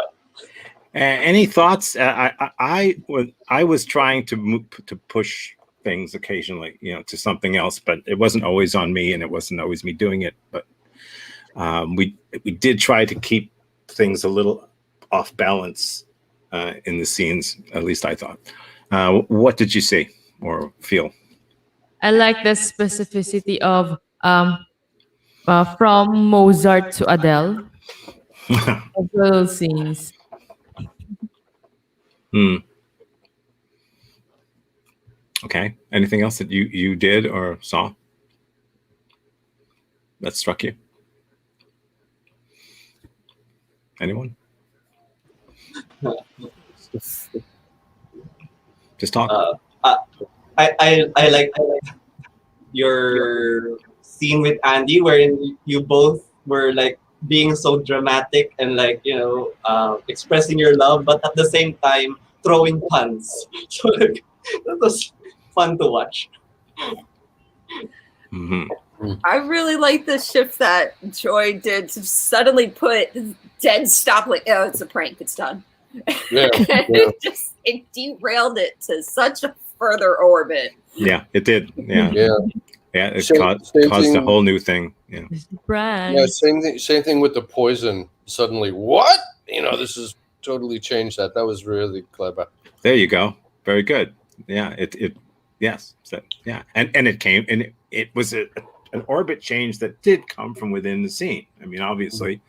Speaker 3: any thoughts? I was trying to push things occasionally, to something else, but it wasn't always on me, and it wasn't always me doing it. But we did try to keep things a little off balance in the scenes. At least I thought. What did you see or feel?
Speaker 1: I like the specificity of from Mozart to Adele of little scenes.
Speaker 3: Hmm. Okay. Anything else that you did or saw that struck you? Anyone? Just talk.
Speaker 4: I like your scene with Andy, wherein you both were like being so dramatic and like expressing your love, but at the same time throwing puns. So like that was fun to watch.
Speaker 3: Hmm.
Speaker 7: I really like the shift that Joy did to suddenly put dead stop. Like, oh, it's a prank. It's done.
Speaker 6: Yeah,
Speaker 7: it derailed it to such a further orbit.
Speaker 3: Yeah, it did. Yeah,
Speaker 6: yeah.
Speaker 3: it
Speaker 6: Same-
Speaker 3: caused
Speaker 6: same
Speaker 3: a
Speaker 6: thing.
Speaker 3: whole new thing. Yeah.
Speaker 1: It's a prank.
Speaker 6: Yeah, same thing. Same thing with the poison. Suddenly, what? This has totally changed that. That was really clever.
Speaker 3: There you go. Very good. Yeah, it yes. So, yeah, and it came and it was an orbit change that did come from within the scene. I mean, obviously,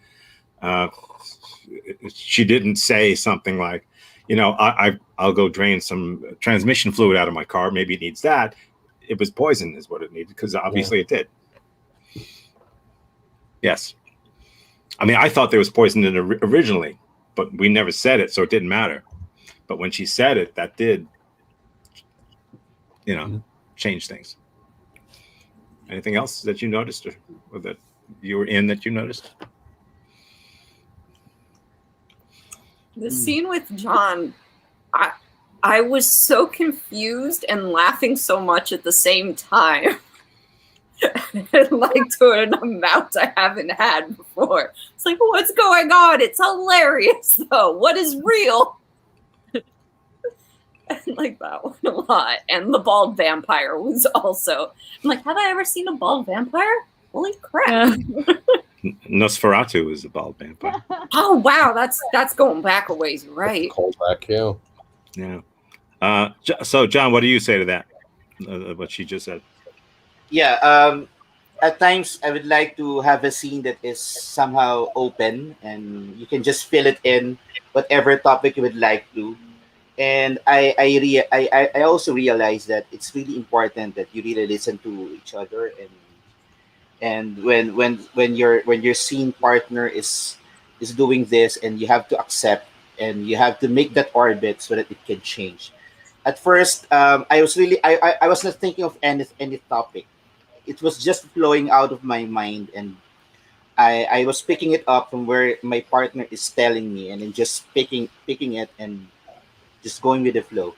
Speaker 3: she didn't say something like, I'll go drain some transmission fluid out of my car. Maybe it needs that. It was poison, is what it needed, because obviously it did. Yes. I mean, I thought there was poison in it originally, but we never said it, so it didn't matter. But when she said it, that did, change things. Anything else that you noticed or that you were in that you noticed?
Speaker 7: The scene with John, I was so confused and laughing so much at the same time. Like to an amount I haven't had before. It's like, what's going on? It's hilarious though. What is real? I like that one a lot. And the bald vampire was also. I'm like, have I ever seen a bald vampire? Holy crap!
Speaker 3: Nosferatu is a bald vampire.
Speaker 7: Oh wow, that's going back a ways, right?
Speaker 6: Call back, yeah.
Speaker 3: Yeah. So, John, what do you say to that? What she just said.
Speaker 8: Yeah. At times, I would like to have a scene that is somehow open, and you can just fill it in whatever topic you would like to. And I also realize that it's really important that you really listen to each other, and when your scene partner is is doing this, and you have to accept, and you have to make that orbit so that it can change. At first, I was not thinking of any topic. It was just flowing out of my mind, and I was picking it up from where my partner is telling me, and then just picking it and just going with the flow.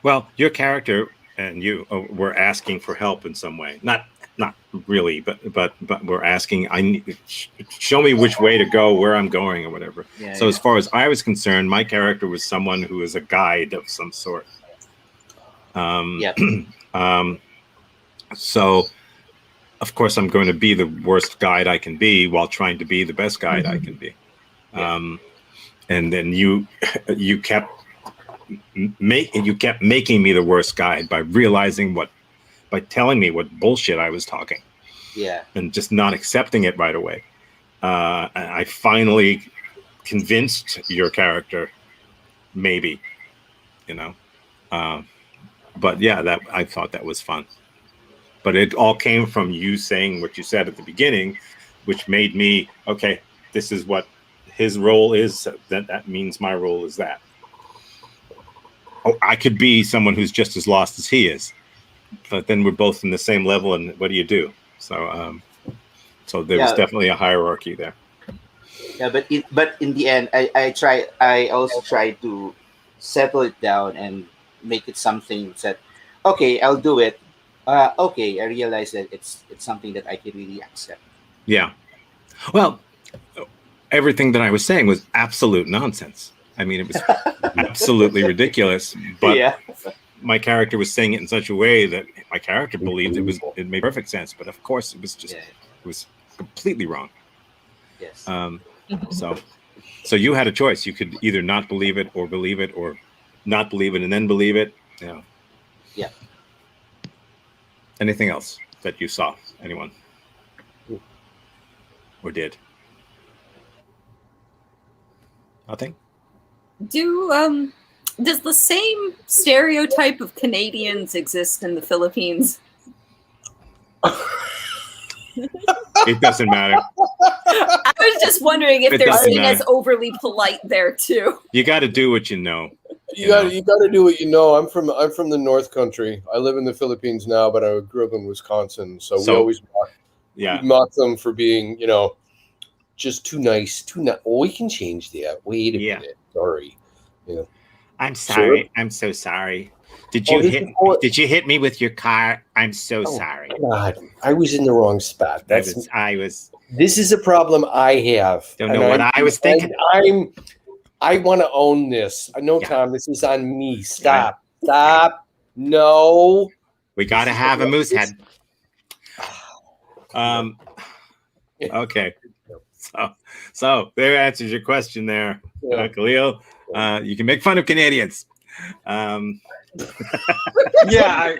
Speaker 3: Well, your character and you were asking for help in some way. Not really, but we're asking. Show me which way to go, where I'm going, or whatever.
Speaker 8: Yeah,
Speaker 3: So
Speaker 8: yeah.
Speaker 3: as far as I was concerned, my character was someone who is a guide of some sort.
Speaker 8: Yep.
Speaker 3: So of course I'm going to be the worst guide I can be while trying to be the best guide I can be.
Speaker 8: Yeah.
Speaker 3: And then you kept making me the worst guide by telling me what bullshit I was talking.
Speaker 8: Yeah.
Speaker 3: And just not accepting it right away. I finally convinced your character, maybe, you know. But yeah, that I thought that was fun. But it all came from you saying what you said at the beginning, which made me, okay, this is what his role is. That means my role is that. Oh, I could be someone who's just as lost as he is, but then we're both in the same level, and what do you do? So there was
Speaker 8: Yeah.
Speaker 3: definitely a hierarchy there.
Speaker 8: Yeah, but in the end, I also try to settle it down and make it something that, okay, I'll do it. Okay, I realize that it's something that I can really accept.
Speaker 3: Yeah. Well, everything that I was saying was absolute nonsense. I mean, it was absolutely ridiculous, but
Speaker 8: Yeah.
Speaker 3: my character was saying it in such a way that my character believed it made perfect sense. But of course, it was just
Speaker 8: Yeah.
Speaker 3: it was completely wrong.
Speaker 8: Yes.
Speaker 3: So you had a choice. You could either not believe it, or not believe it and then believe it. Yeah.
Speaker 8: Yeah.
Speaker 3: Anything else that you saw? Anyone? Or did? Nothing?
Speaker 7: Does the same stereotype of Canadians exist in the Philippines?
Speaker 3: It doesn't matter.
Speaker 7: I was just wondering if
Speaker 3: It
Speaker 7: they're
Speaker 3: doesn't
Speaker 7: seen as
Speaker 3: matter.
Speaker 7: overly polite there too.
Speaker 3: You got to do what you know.
Speaker 6: You got to do what you know. I'm from the North Country. I live in the Philippines now, but I grew up in Wisconsin, so we always mock them for being, just too nice, too nice. Oh, we can change that. Wait a minute. Sorry. Yeah.
Speaker 3: I'm sorry.
Speaker 6: Sir?
Speaker 3: I'm so sorry. Did you hit me with your car? I'm so sorry.
Speaker 6: God, I was in the wrong spot.
Speaker 3: I was.
Speaker 6: This is a problem I have.
Speaker 3: Don't know what I was thinking.
Speaker 6: I want to own this. No, Tom, this is on me. Stop. Stop. No.
Speaker 3: We got to have a moose head. Okay. So there answers your question there, Khalil. You can make fun of Canadians.
Speaker 5: Yeah.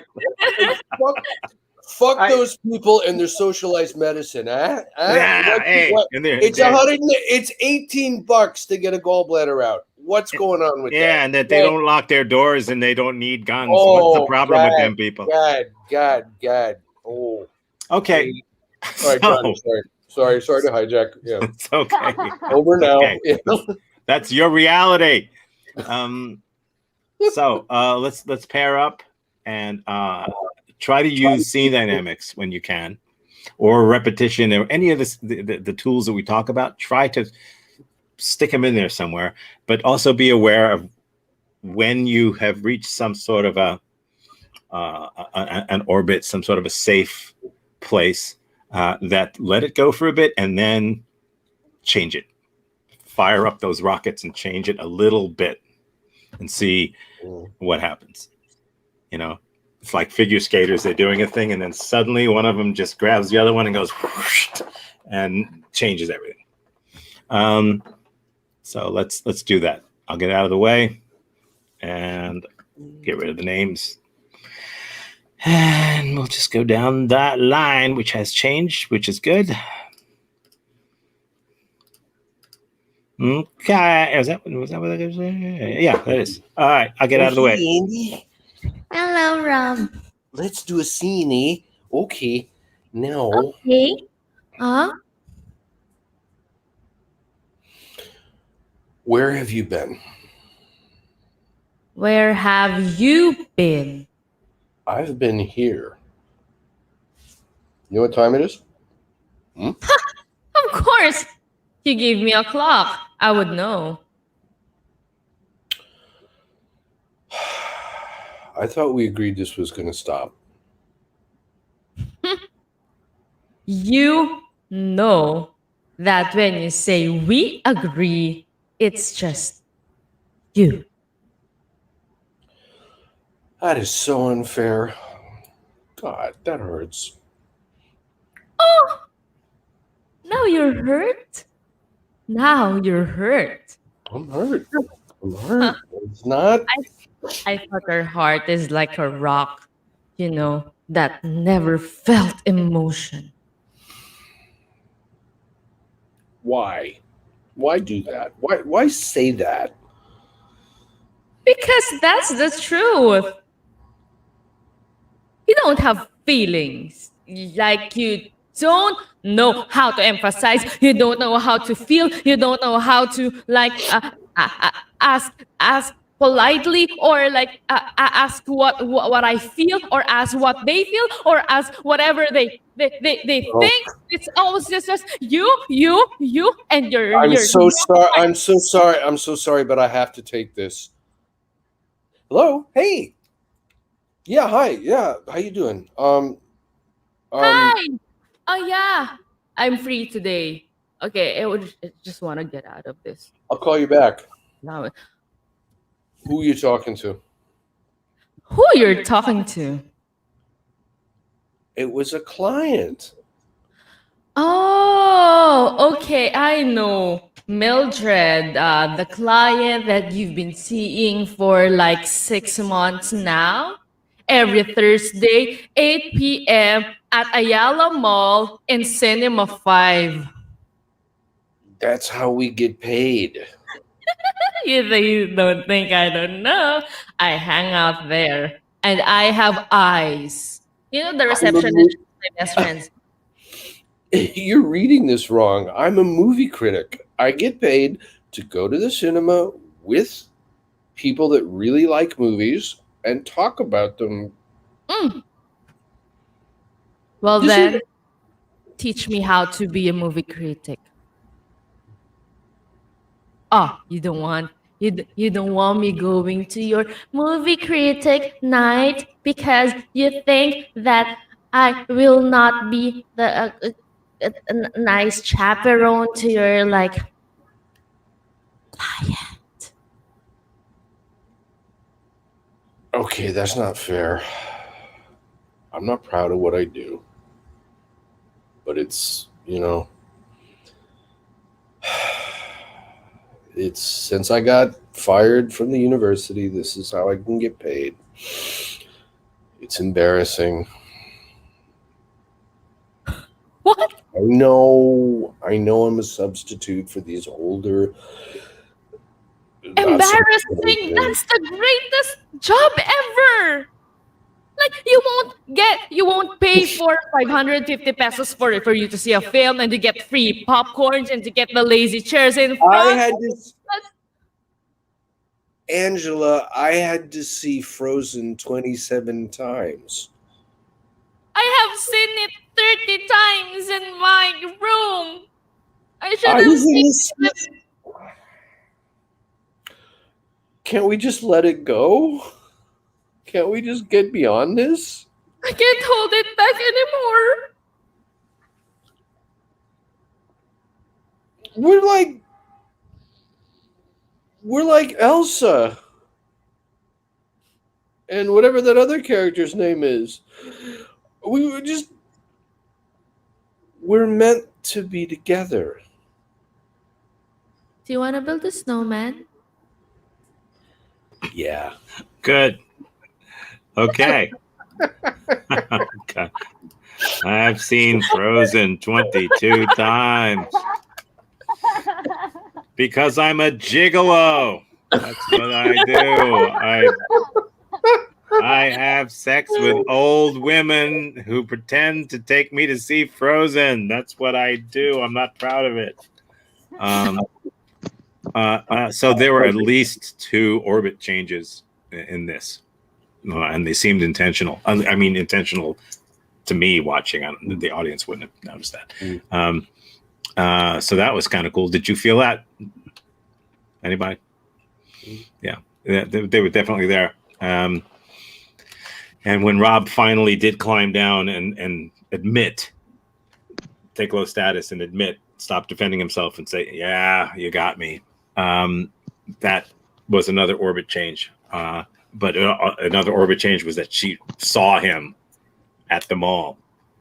Speaker 6: Fuck those people and their socialized medicine, huh? It's $18 to get a gallbladder out. What's going on with that?
Speaker 3: Yeah, and that they don't lock their doors and they don't need guns. What's the problem with them people?
Speaker 6: God. Oh.
Speaker 3: Okay.
Speaker 6: All right, John, sorry to hijack. Yeah.
Speaker 3: It's okay.
Speaker 6: Over now.
Speaker 3: Okay. That's your reality. So let's pair up and try to use scene dynamics when you can, or repetition, or any of the tools that we talk about. Try to stick them in there somewhere, but also be aware of when you have reached some sort of an orbit, some sort of a safe place, that let it go for a bit and then change it. Fire up those rockets and change it a little bit and see what happens. It's like figure skaters. They're doing a thing, and then suddenly one of them just grabs the other one and goes whoosh, and changes everything. So let's do that. I'll get out of the way and get rid of the names. And we'll just go down that line, which has changed, which is good. Okay. Was that what that is? Yeah, that is. All right. I'll get out of the way.
Speaker 6: Andy.
Speaker 10: Hello, Rob.
Speaker 6: Let's do a scene, eh? Okay. Now.
Speaker 10: Okay.
Speaker 6: Where have you been?
Speaker 1: Where have you been?
Speaker 6: I've been here. You know what time it is?
Speaker 1: Of course. You gave me a clock. I would know.
Speaker 6: I thought we agreed this was going to stop.
Speaker 1: You know that when you say we agree, it's just you.
Speaker 6: That is so unfair. God, that hurts.
Speaker 1: Oh, now you're hurt? Now you're hurt.
Speaker 6: I'm hurt. I'm hurt. It's not.
Speaker 1: I thought her heart is like a rock, that never felt emotion.
Speaker 6: Why? Why do that? Why say that?
Speaker 1: Because that's the truth. You don't have feelings. Like you don't know how to emphasize. You don't know how to feel. You don't know how to ask politely, or ask what I feel, or ask what they feel, or ask whatever they
Speaker 6: Oh,
Speaker 1: think. It's always just you, and
Speaker 6: I'm
Speaker 1: you're
Speaker 6: so sorry. I'm so sorry. I'm so sorry, but I have to take this. Hello. Hey. Yeah. Hi. Yeah. How you doing?
Speaker 1: Hi. Oh yeah, I'm free today. Okay, I just want to get out of this.
Speaker 6: I'll call you back.
Speaker 1: Now,
Speaker 6: Who are you talking to?
Speaker 1: who you're talking to?
Speaker 6: It was a client.
Speaker 1: Oh, okay, I know. Mildred, the client that you've been seeing for like 6 months now. Every Thursday, 8 p.m. at Ayala Mall in Cinema 5.
Speaker 6: That's how we get paid.
Speaker 1: You don't think I don't know? I hang out there, and I have eyes. The
Speaker 6: I'm a
Speaker 1: receptionist, my best friends.
Speaker 6: You're reading this wrong. I'm a movie critic. I get paid to go to the cinema with people that really like movies and talk about them.
Speaker 1: Mm. Well
Speaker 6: This is
Speaker 1: then, teach me how to be a movie critic. Oh, you don't want me going to your movie critic night because you think that I will not be a nice chaperone to your client.
Speaker 6: okay. That's not fair. I'm not proud of what I do, but it's since I got fired from the university, this is how I can get paid. It's embarrassing.
Speaker 1: What?
Speaker 6: I know I'm a substitute for these older, not so
Speaker 1: Embarrassing? That's the greatest job ever. You won't pay for 550 pesos for you to see a film, and to get free popcorns, and to get the lazy chairs in
Speaker 6: I
Speaker 1: front.
Speaker 6: had to, Angela, I had to see Frozen 27 times.
Speaker 1: I have seen it 30 times in my room. I should
Speaker 6: I
Speaker 1: have
Speaker 6: was in
Speaker 1: seen
Speaker 6: this.
Speaker 1: it.
Speaker 6: Can't we just let it go? Can't we just get beyond this?
Speaker 1: I can't hold it back anymore.
Speaker 6: We're like Elsa and whatever that other character's name is. We're meant to be together.
Speaker 1: Do you want to build a snowman?
Speaker 6: Yeah.
Speaker 3: Good. Okay. Okay. I've seen Frozen 22 times because I'm a gigolo. That's what I do. I have sex with old women who pretend to take me to see Frozen. That's what I do. I'm not proud of it. So there were at least 2 orbit changes in this, and they seemed intentional. I mean, intentional to me watching. The audience wouldn't have noticed that. So that was kind of cool. Did you feel that? Anybody? Yeah, they were definitely there. And when Rob finally did climb down and admit, take low status and admit, stop defending himself and say, "Yeah, you got me." That was another orbit change. But another orbit change was that she saw him at the mall.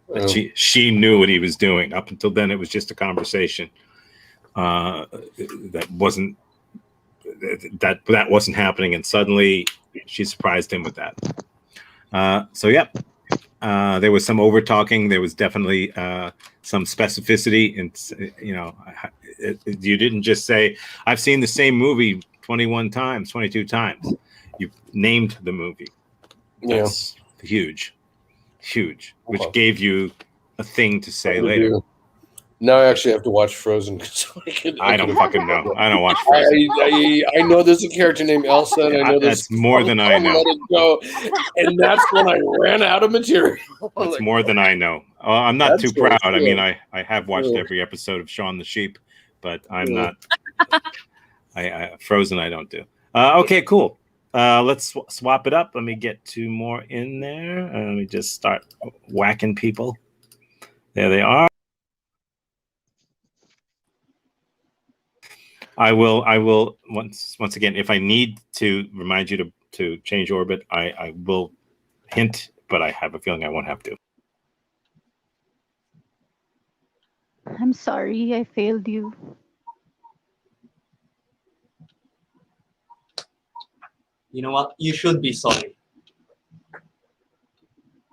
Speaker 3: That she knew what he was doing. Up until then, it was just a conversation. That wasn't happening, and suddenly she surprised him with that. So yeah, there was some over talking. There was definitely some specificity, and you didn't just say, "I've seen the same movie 21 times, 22 times." You named the movie. That's huge, which gave you a thing to say later.
Speaker 6: Now I actually have to watch Frozen.
Speaker 3: I don't fucking know. I don't watch Frozen.
Speaker 6: I know there's a character named Elsa, and I know
Speaker 3: that's more than I know.
Speaker 6: Let it go, and that's when I ran out of material.
Speaker 3: That's more than I know. I'm not too proud. I mean, I have watched every episode of Shaun the Sheep, but I'm not. Frozen, I don't do. Okay, cool. Let's swap it up. Let me get 2 more in there. Let me just start whacking people. There they are. I will once again, if I need to remind you to change orbit, I will hint, but I have a feeling I won't have to.
Speaker 9: I'm sorry I failed you.
Speaker 4: You know what? You should be sorry.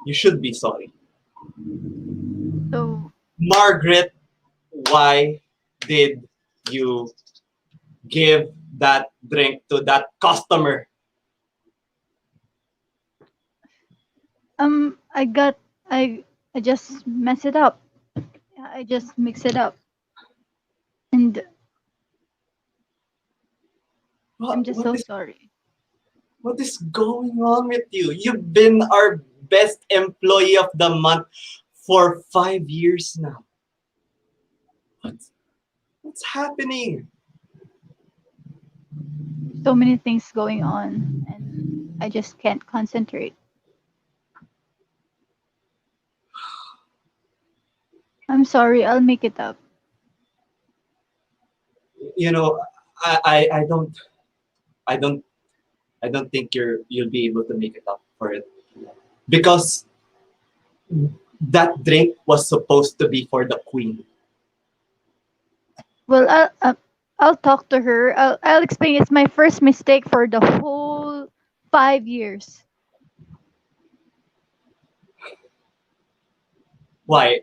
Speaker 4: You should be sorry.
Speaker 9: So,
Speaker 4: Margaret, why did you give that drink to that customer?
Speaker 9: I just mess it up. I just mix it up. And I'm just so sorry.
Speaker 4: What is going on with you? You've been our best employee of the month for 5 years now. What's happening?
Speaker 9: So many things going on, and I just can't concentrate. I'm sorry. I'll make it up.
Speaker 4: You know, I don't think you'll be able to make it up for it, because that drink was supposed to be for the queen.
Speaker 9: Well, I'll talk to her. I'll explain. It's my first mistake for the whole 5 years.
Speaker 4: Why?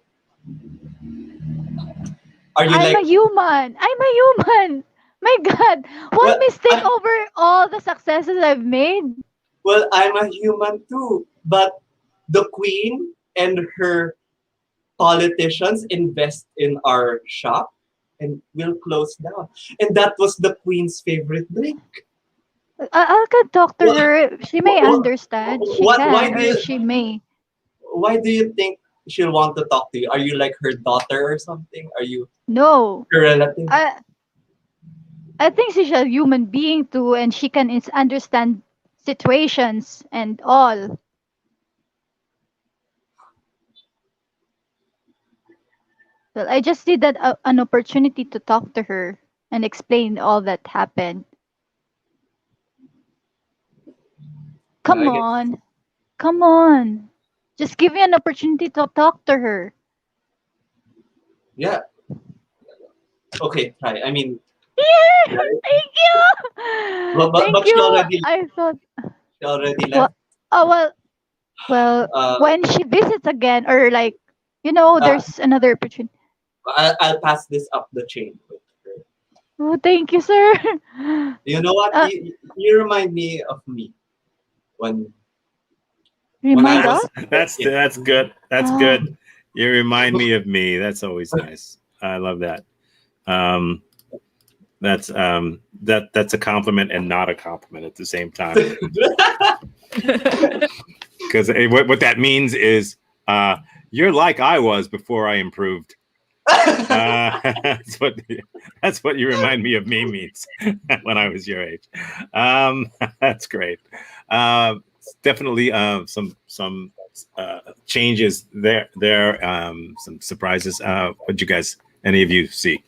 Speaker 4: Are you
Speaker 9: I'm
Speaker 4: like?
Speaker 9: a human. I'm a human. My God, one mistake over all the successes I've made.
Speaker 4: Well, I'm a human too, but the queen and her politicians invest in our shop and will close down. And that was the queen's favorite drink.
Speaker 9: I'll can talk to her. She may understand. She
Speaker 4: Why
Speaker 9: can,
Speaker 4: do
Speaker 9: or
Speaker 4: you
Speaker 9: she may.
Speaker 4: why do you think she'll want to talk to you? Are you like her daughter or something? Are you
Speaker 9: No,
Speaker 4: her relative?
Speaker 9: I think she's a human being too, and she can understand situations and all. Well, I just need an opportunity to talk to her and explain all that happened. Come
Speaker 4: I guess.
Speaker 9: on, come on. Just give me an opportunity to talk to her.
Speaker 4: Yeah. Okay, try. I mean,
Speaker 9: Yeah,
Speaker 4: right?
Speaker 9: thank you.
Speaker 4: But
Speaker 9: Thank
Speaker 4: she
Speaker 9: you.
Speaker 4: already
Speaker 9: I thought,
Speaker 4: left.
Speaker 9: well, oh well,
Speaker 4: Uh,
Speaker 9: when she visits again, or like,
Speaker 4: uh,
Speaker 9: there's another opportunity.
Speaker 4: I'll pass this up the chain with her.
Speaker 9: Oh, thank you, sir.
Speaker 4: You know what?
Speaker 9: Uh,
Speaker 4: You remind me of me when I
Speaker 9: Remind
Speaker 4: was
Speaker 9: us?
Speaker 3: That's good. That's
Speaker 9: Oh,
Speaker 3: good. You remind me of me. That's always nice. I love that. Um, That's that's a compliment and not a compliment at the same time. Because what that means is you're like I was before I improved. That's what you remind me of me means when I was your age. That's great. Definitely some changes there. Some surprises. What you guys? Any of you see?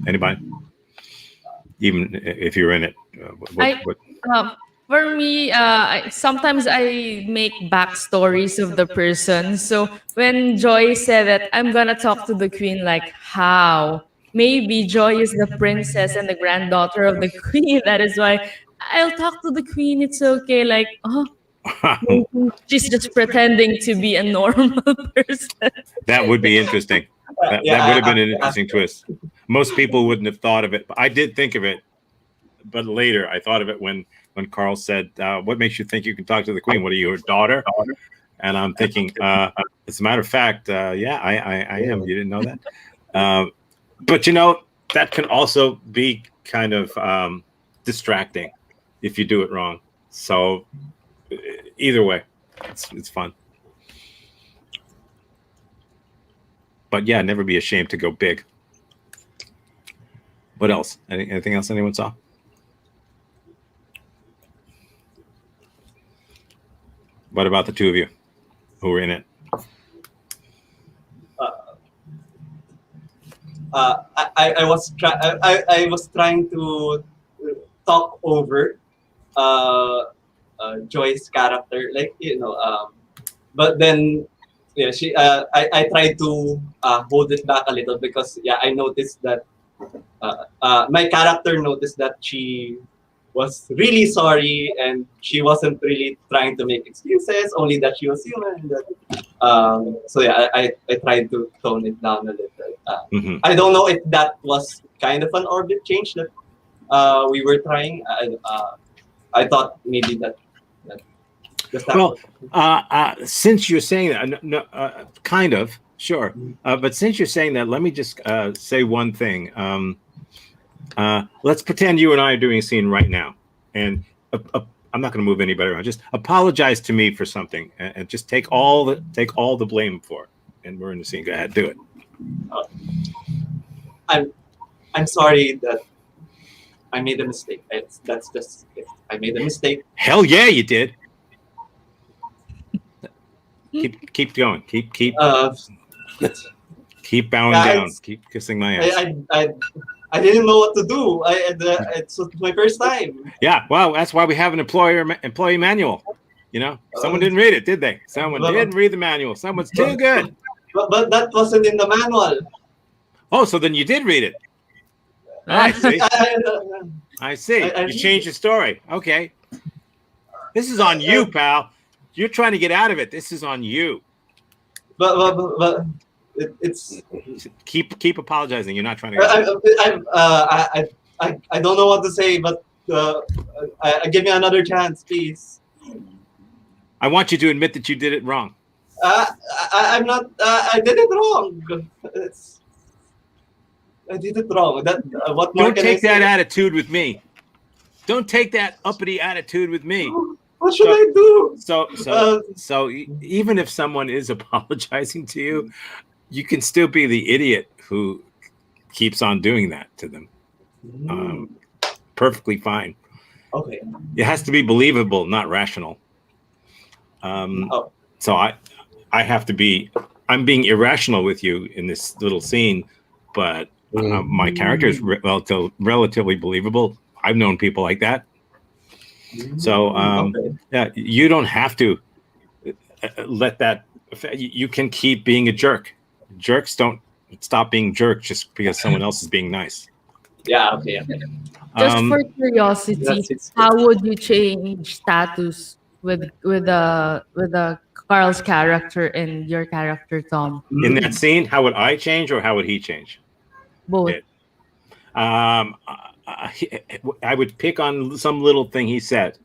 Speaker 3: Anybody? Even if you're in it,
Speaker 1: For me, sometimes I make backstories of the person. So when Joy said that I'm gonna talk to the queen, like how? Maybe Joy is the princess and the granddaughter of the queen. That is why I'll talk to the queen. It's okay. Like, oh, maybe she's just pretending to be a normal person.
Speaker 3: that would be interesting. That would have been an interesting twist. Most people wouldn't have thought of it, but I did think of it. But later, I thought of it when Carl said, "What makes you think you can talk to the queen? What are you, her daughter?" And I'm thinking, as a matter of fact, yeah, I am. You didn't know that, but you know that can also be kind of distracting if you do it wrong. So either way, it's fun. But yeah, never be ashamed to go big. What else? Anything else anyone saw? What about the two of you who were in it?
Speaker 4: I was trying to talk over Joy's character, like but then yeah, I tried to hold it back a little because yeah, I noticed that my character noticed that she was really sorry and she wasn't really trying to make excuses, only that she was human. So yeah, I tried to tone it down a little. I don't know if that was kind of an orbit change that we were trying. I thought maybe that
Speaker 3: well, since you're saying that, no, kind of, sure. But since you're saying that, let me just say one thing. Let's pretend you and I are doing a scene right now, and I'm not going to move anybody around. Just apologize to me for something, and just take all the blame for it. And we're in the scene. Go ahead, do it.
Speaker 4: I'm sorry that I made a mistake. That's just it. I made a mistake.
Speaker 3: Hell yeah, you did. Keep going. Keep bowing down. Keep kissing my ass.
Speaker 4: I didn't know what to do. It's my first time.
Speaker 3: Yeah, well, that's why we have an employee manual. You know, someone didn't read it, did they? Someone didn't read the manual. Someone's too good.
Speaker 4: But that wasn't in the manual.
Speaker 3: Oh, so then you did read it. I see. I see. You changed the story. Okay. This is on you, pal. You're trying to get out of it. This is on you.
Speaker 4: But it's
Speaker 3: keep apologizing. You're not trying to.
Speaker 4: I don't know what to say, but give me another chance, please.
Speaker 3: I want you to admit that you did it wrong.
Speaker 4: I'm not. I did it wrong. I did it wrong. What more
Speaker 3: Don't
Speaker 4: can
Speaker 3: take
Speaker 4: I say?
Speaker 3: that attitude with me. Don't take that uppity attitude with me.
Speaker 4: What should I do?
Speaker 3: So even if someone is apologizing to you, you can still be the idiot who keeps on doing that to them. Perfectly fine.
Speaker 4: Okay.
Speaker 3: It has to be believable, not rational. So I have to be. I'm being irrational with you in this little scene, but my character is relatively believable. I've known people like that. So yeah, you don't have to let that. You can keep being a jerk. Jerks don't stop being jerks just because someone else is being nice.
Speaker 4: Yeah. Okay.
Speaker 1: Just for curiosity, how would you change status with Carl's character and your character Tom?
Speaker 3: In that scene, how would I change or how would he change?
Speaker 1: Both.
Speaker 3: I would pick on some little thing he said.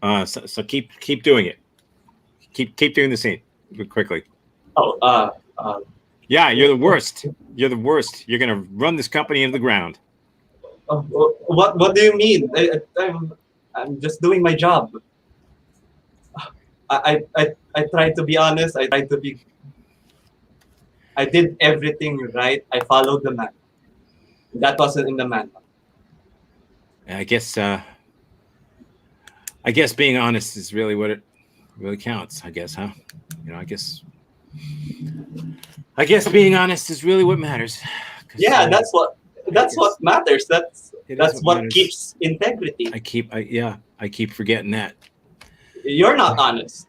Speaker 3: So keep doing it. Keep doing the scene quickly. Yeah, you're the worst. You're the worst. You're gonna run this company into the ground.
Speaker 4: What do you mean? I'm just doing my job. I tried to be honest. I did everything right. I followed the man. That wasn't in the manual.
Speaker 3: I guess being honest is really what it really counts. I guess, huh? You know, I guess being honest is really what matters.
Speaker 4: Yeah, that's what matters. That's what
Speaker 3: matters.
Speaker 4: keeps integrity.
Speaker 3: I keep forgetting that.
Speaker 4: You're not honest.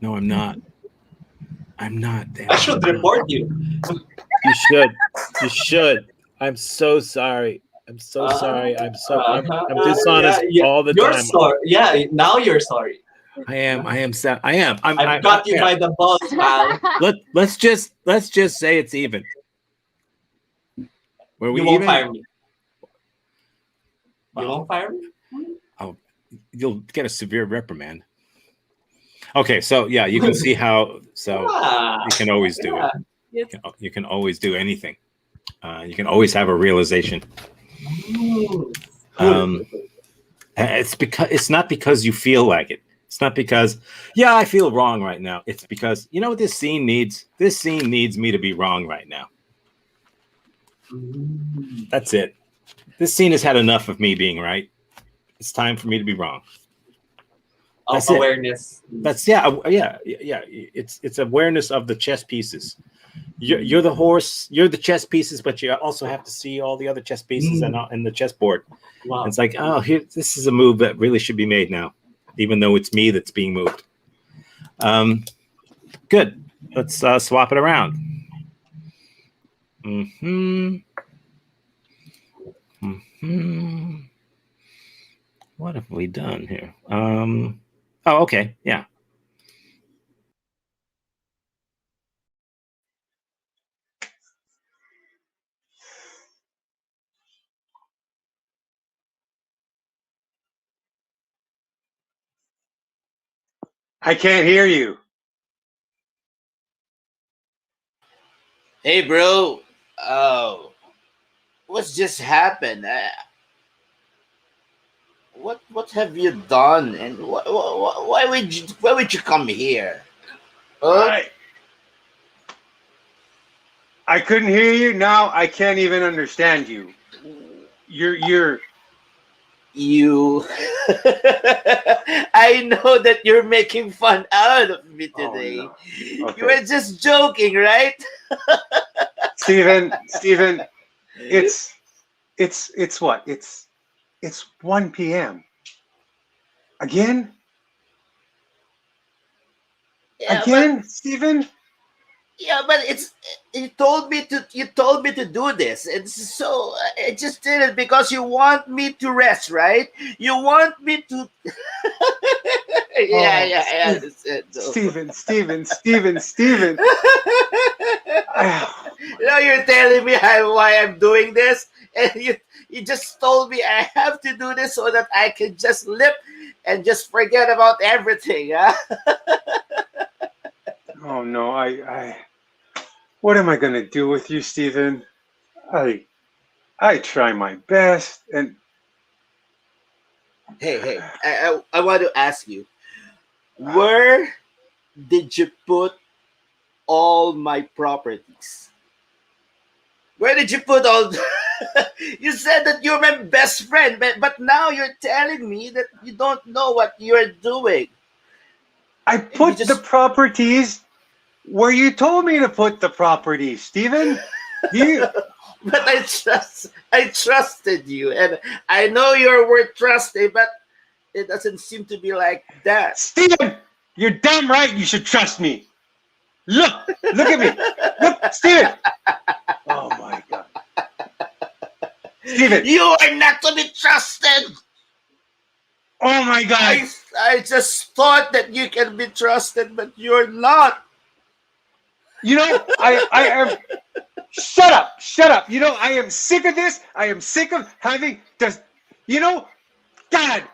Speaker 3: No, I'm not. I'm not. Damn.
Speaker 4: I should report you.
Speaker 11: You should. You should. I'm so sorry. I'm so sorry. I'm dishonest all the
Speaker 4: you're
Speaker 11: time.
Speaker 4: Sorry. Yeah, now you're sorry.
Speaker 3: I am.
Speaker 4: I've got you by the balls, pal.
Speaker 3: Let's just say it's even. Were we
Speaker 4: You won't
Speaker 3: even?
Speaker 4: fire me. You won't fire me?
Speaker 3: Oh, you'll get a severe reprimand. Okay, so yeah, you can see how. So you can always do it. You can always do anything. You can always have a realization. It's not because you feel like it. It's not because I feel wrong right now. It's because you know what this scene needs. This scene needs me to be wrong right now. That's it. This scene has had enough of me being right. It's time for me to be wrong. That's
Speaker 4: awareness.
Speaker 3: That's yeah. It's awareness of the chess pieces. You're the horse. You're the chess pieces, but you also have to see all the other chess pieces and the chessboard.
Speaker 4: Wow.
Speaker 3: It's like, oh, this is a move that really should be made now, even though it's me that's being moved. Good. Let's swap it around. What have we done here? Oh, okay. Yeah.
Speaker 5: I can't hear you.
Speaker 8: Hey, bro. What's just happened? What have you done? And why would you come here?
Speaker 5: I couldn't hear you. Now I can't even understand you. You.
Speaker 8: I know that you're making fun out of me today.
Speaker 5: Oh, no. Okay.
Speaker 8: You were just joking, right?
Speaker 5: Steven, it's what? It's 1 p.m. Again?
Speaker 8: Yeah,
Speaker 5: Again, Steven?
Speaker 8: Yeah, but you told me to do this, and so I just did it because you want me to rest, right? You want me to. Yeah.
Speaker 5: Steven.
Speaker 8: Now you're telling me why I'm doing this, and you just told me I have to do this so that I can just live and just forget about everything. Huh?
Speaker 5: Oh no, what am I gonna do with you, Steven? I try my best, and
Speaker 8: hey, I want to ask you, where did you put all my properties? Where did you put all? You said that you're my best friend, but now you're telling me that you don't know what you're doing.
Speaker 5: I put the properties where you told me to put the properties, Steven.
Speaker 8: But I trusted you, and I know you're worth trusting, but it doesn't seem to be like that.
Speaker 5: Steven, you're damn right you should trust me. Look at me. Look, Steven. Oh my God. Steven.
Speaker 8: You are not to be trusted.
Speaker 5: Oh my God.
Speaker 8: I just thought that you can be trusted, but you're not.
Speaker 5: You know, I am. Shut up. You know, I am sick of this. I am sick of having this. You know, God,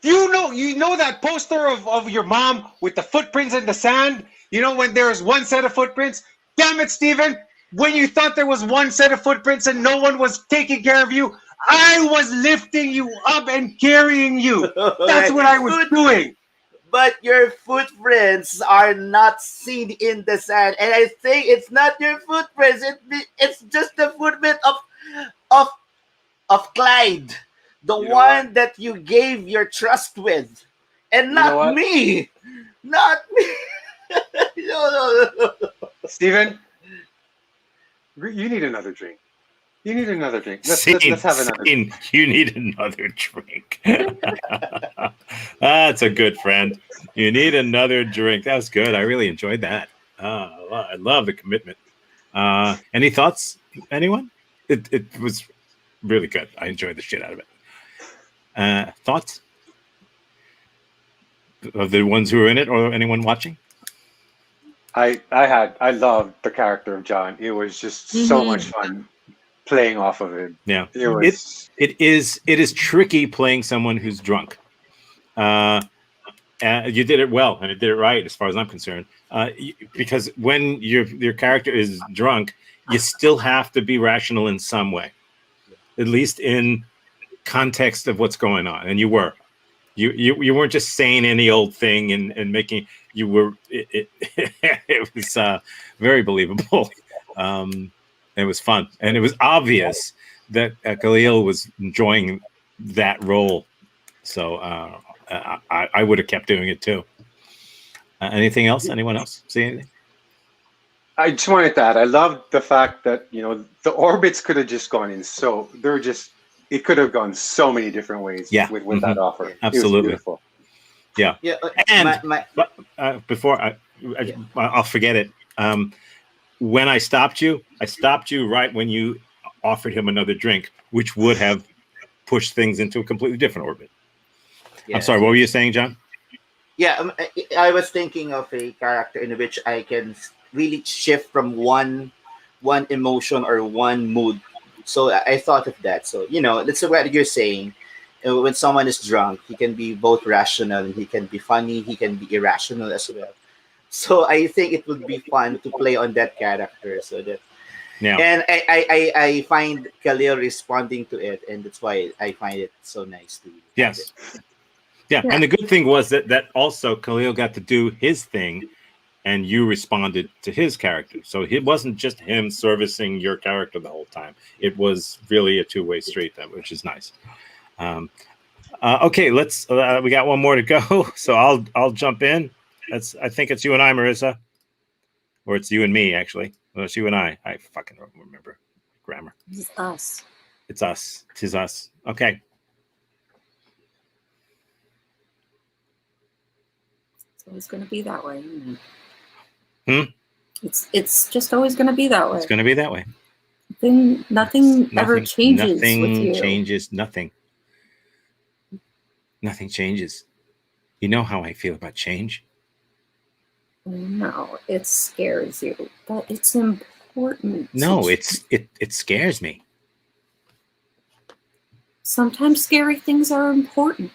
Speaker 5: you know that poster of your mom with the footprints in the sand? You know, when there's one set of footprints? Damn it, Steven. when you thought there was one set of footprints and no one was taking care of you, I was lifting you up and carrying you. That's what I was doing.
Speaker 8: But your footprints are not seen in the sand, and I think it's not your footprints. It's just the footprint of of Clyde, the one that you gave your trust with, and not me. Not me. No.
Speaker 5: Steven, you need another drink. You need another drink. Let's have another drink.
Speaker 3: You need another drink. That's a good friend. You need another drink. That was good. I really enjoyed that. I love the commitment. Any thoughts, anyone? It was really good. I enjoyed the shit out of it. Thoughts? Of the ones who were in it or anyone watching?
Speaker 5: I loved the character of John. It was just so much fun playing off of him.
Speaker 3: Yeah, it is tricky playing someone who's drunk. You did it well, and it did it right as far as I'm concerned. Because when your character is drunk, you still have to be rational in some way, at least in context of what's going on. And you were. You weren't just saying any old thing and making you were. It was very believable. It was fun, and it was obvious that Khalil was enjoying that role. So I would have kept doing it too. Anything else? Anyone else see anything?
Speaker 5: I just wanted to add, I loved the fact that the orbits could have just gone in. So it could have gone so many different ways. With that offer.
Speaker 3: Absolutely.
Speaker 5: It was beautiful.
Speaker 3: Yeah. And before I'll forget it. When I stopped you right when you offered him another drink, which would have pushed things into a completely different orbit. Yeah. I'm sorry, what were you saying, John?
Speaker 8: Yeah, I was thinking of a character in which I can really shift from one emotion or one mood. So I thought of that. So, that's what you're saying. When someone is drunk, he can be both rational, and he can be funny, he can be irrational as well. So I think it would be fun to play on that character. So that, and I find Khalil responding to it, and that's why I find it so nice to.
Speaker 3: Yes. Yeah, and the good thing was that also Khalil got to do his thing, and you responded to his character. So it wasn't just him servicing your character the whole time. It was really a two-way street, which is nice. Okay, let's. We got one more to go, so I'll jump in. I think it's you and I, Marissa, or it's you and me actually. Well, it's you and I. I fucking don't remember grammar.
Speaker 7: It's us.
Speaker 3: It's us. Tis us. Okay.
Speaker 7: It's always going to be that way.
Speaker 3: It's
Speaker 7: just always going to be that way.
Speaker 3: It's going to be that way.
Speaker 7: Nothing ever changes.
Speaker 3: Nothing
Speaker 7: with you.
Speaker 3: changes. Nothing changes. You know how I feel about change.
Speaker 7: No, it scares you, but it's important.
Speaker 3: No, it scares me.
Speaker 7: Sometimes scary things are important.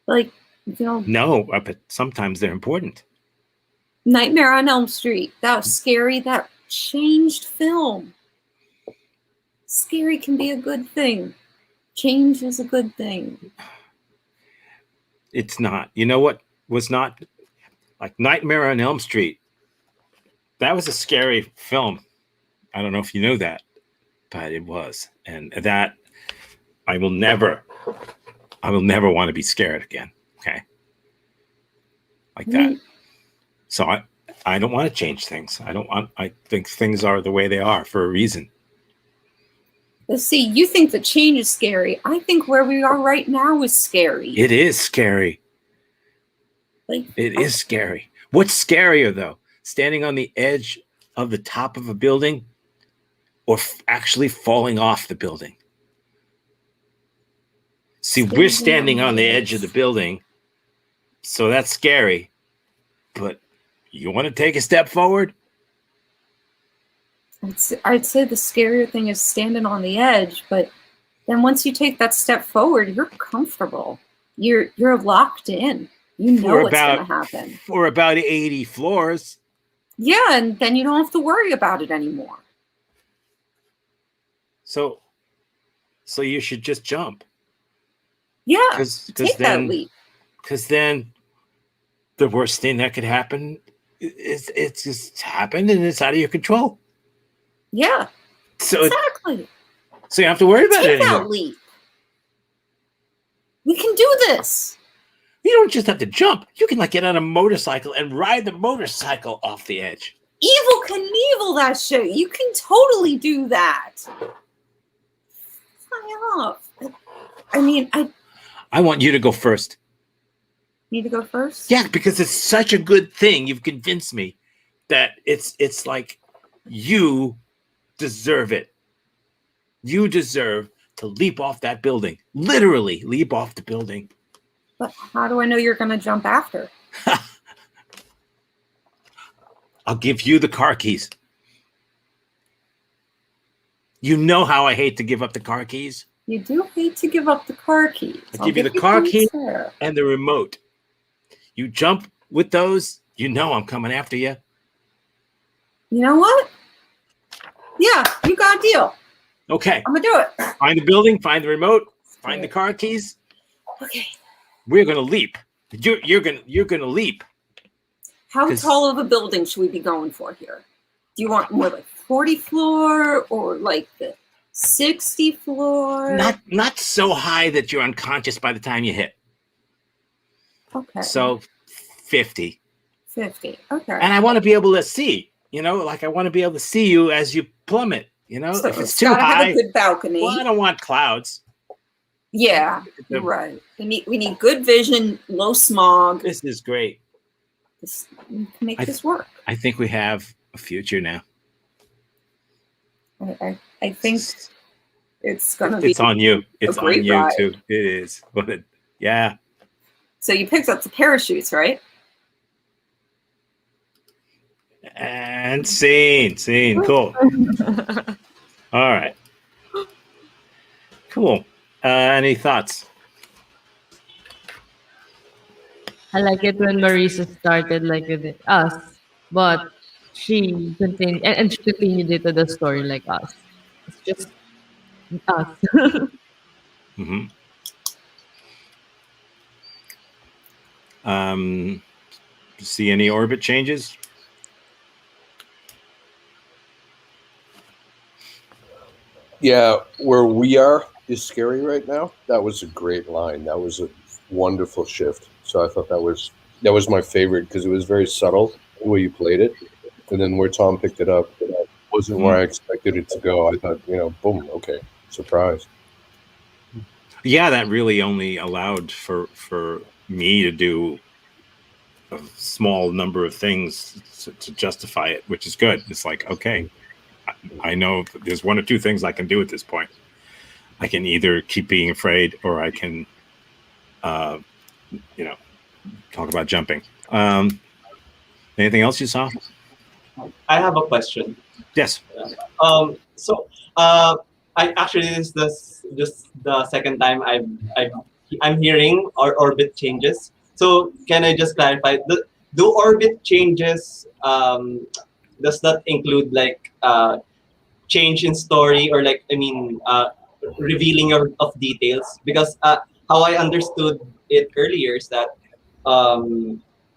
Speaker 7: Like,
Speaker 3: No, but sometimes they're important.
Speaker 7: Nightmare on Elm Street. That was scary. That changed film. Scary can be a good thing. Change is a good thing.
Speaker 3: It's not. You know what was not? Like Nightmare on Elm Street. That was a scary film. I don't know if you know that, but it was. And that I will never want to be scared again. Okay. Like that. So I don't want to change things. I think things are the way they are for a reason.
Speaker 7: Let's see, you think the change is scary. I think where we are right now is scary.
Speaker 3: It is scary. It is scary. What's scarier, though? Standing on the edge of the top of a building or actually falling off the building? See, we're standing on the edge of the building, so that's scary. But you want to take a step forward?
Speaker 7: I'd say the scarier thing is standing on the edge, but then once you take that step forward, you're comfortable. You're locked in. You know what's going to happen.
Speaker 3: For about 80 floors.
Speaker 7: Yeah, and then you don't have to worry about it anymore.
Speaker 3: So you should just jump.
Speaker 7: Yeah,
Speaker 3: Because
Speaker 7: take that leap.
Speaker 3: Because then the worst thing that could happen is it's just happened and it's out of your control.
Speaker 7: Yeah,
Speaker 3: so
Speaker 7: exactly.
Speaker 3: So you don't have to worry about it
Speaker 7: Take
Speaker 3: anymore.
Speaker 7: that leap. We can do this.
Speaker 3: You don't just have to jump. You can like get on a motorcycle and ride the motorcycle off the edge.
Speaker 7: Evil Knievel that shit. You can totally do that. Fly off. I mean,
Speaker 3: I want you to go first.
Speaker 7: Need to go first?
Speaker 3: Yeah, because it's such a good thing. You've convinced me that it's like you deserve it. You deserve to leap off that building. Literally leap off the building.
Speaker 7: But how do I know you're going to jump after?
Speaker 3: I'll give you the car keys. You know how I hate to give up the car keys.
Speaker 7: You do hate to give up the car keys.
Speaker 3: I'll give you the car key and the remote. You jump with those, you know I'm coming after you.
Speaker 7: You know what? Yeah, you got a deal.
Speaker 3: Okay.
Speaker 7: I'm going to do it.
Speaker 3: Find the building, find the remote, find the car keys.
Speaker 7: Okay.
Speaker 3: We're going to leap. You're going to leap.
Speaker 7: How tall of a building should we be going for here? Do you want more like 40 floor or like the 60 floor?
Speaker 3: Not so high that you're unconscious by the time you hit.
Speaker 7: Okay.
Speaker 3: So 50.
Speaker 7: 50. Okay.
Speaker 3: And I want to be able to see, like I want to be able to see you as you plummet,
Speaker 7: So
Speaker 3: if it's too high. Have a good balcony. Well, I don't want clouds.
Speaker 7: Yeah, you're right. We need good vision, low smog.
Speaker 3: This is great.
Speaker 7: We can make this work.
Speaker 3: I think we have a future now.
Speaker 7: I think it's gonna be.
Speaker 3: It's on you. It's on you
Speaker 7: ride.
Speaker 3: too. It is. But yeah.
Speaker 7: So you picked up the parachutes, right?
Speaker 3: And scene. Cool. All right. Cool. Any thoughts?
Speaker 1: I like it when Marisa started like with us, but she continued and she continued it to the story like us. It's just us.
Speaker 3: Mm-hmm. See any orbit changes?
Speaker 6: Yeah, where we are is scary right now. That was a great line. That was a wonderful shift. So I thought that was my favorite because it was very subtle the way you played it, and then where Tom picked it up wasn't where I expected it to go. I thought, boom, okay, surprise.
Speaker 3: Yeah, that really only allowed for me to do a small number of things to justify it, which is good. It's like, okay, I know there's one or two things I can do at this point. I can either keep being afraid or I can, talk about jumping. Anything else you saw?
Speaker 4: I have a question.
Speaker 3: Yes.
Speaker 4: I actually this is just the second time I'm hearing our orbit changes. So can I just clarify? Do orbit changes does that include like change in story or revealing of details? Because how I understood it earlier is that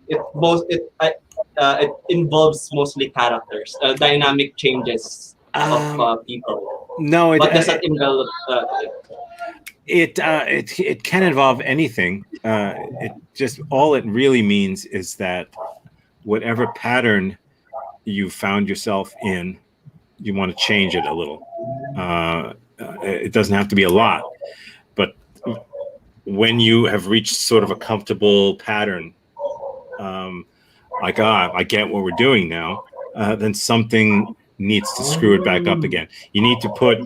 Speaker 4: it involves mostly characters, dynamic changes of people.
Speaker 3: No,
Speaker 4: but does that involve?
Speaker 3: It can involve anything. It just all it really means is that whatever pattern you found yourself in, you want to change it a little. It doesn't have to be a lot, but when you have reached sort of a comfortable pattern, I get what we're doing now, then something needs to screw it back up again. You need to put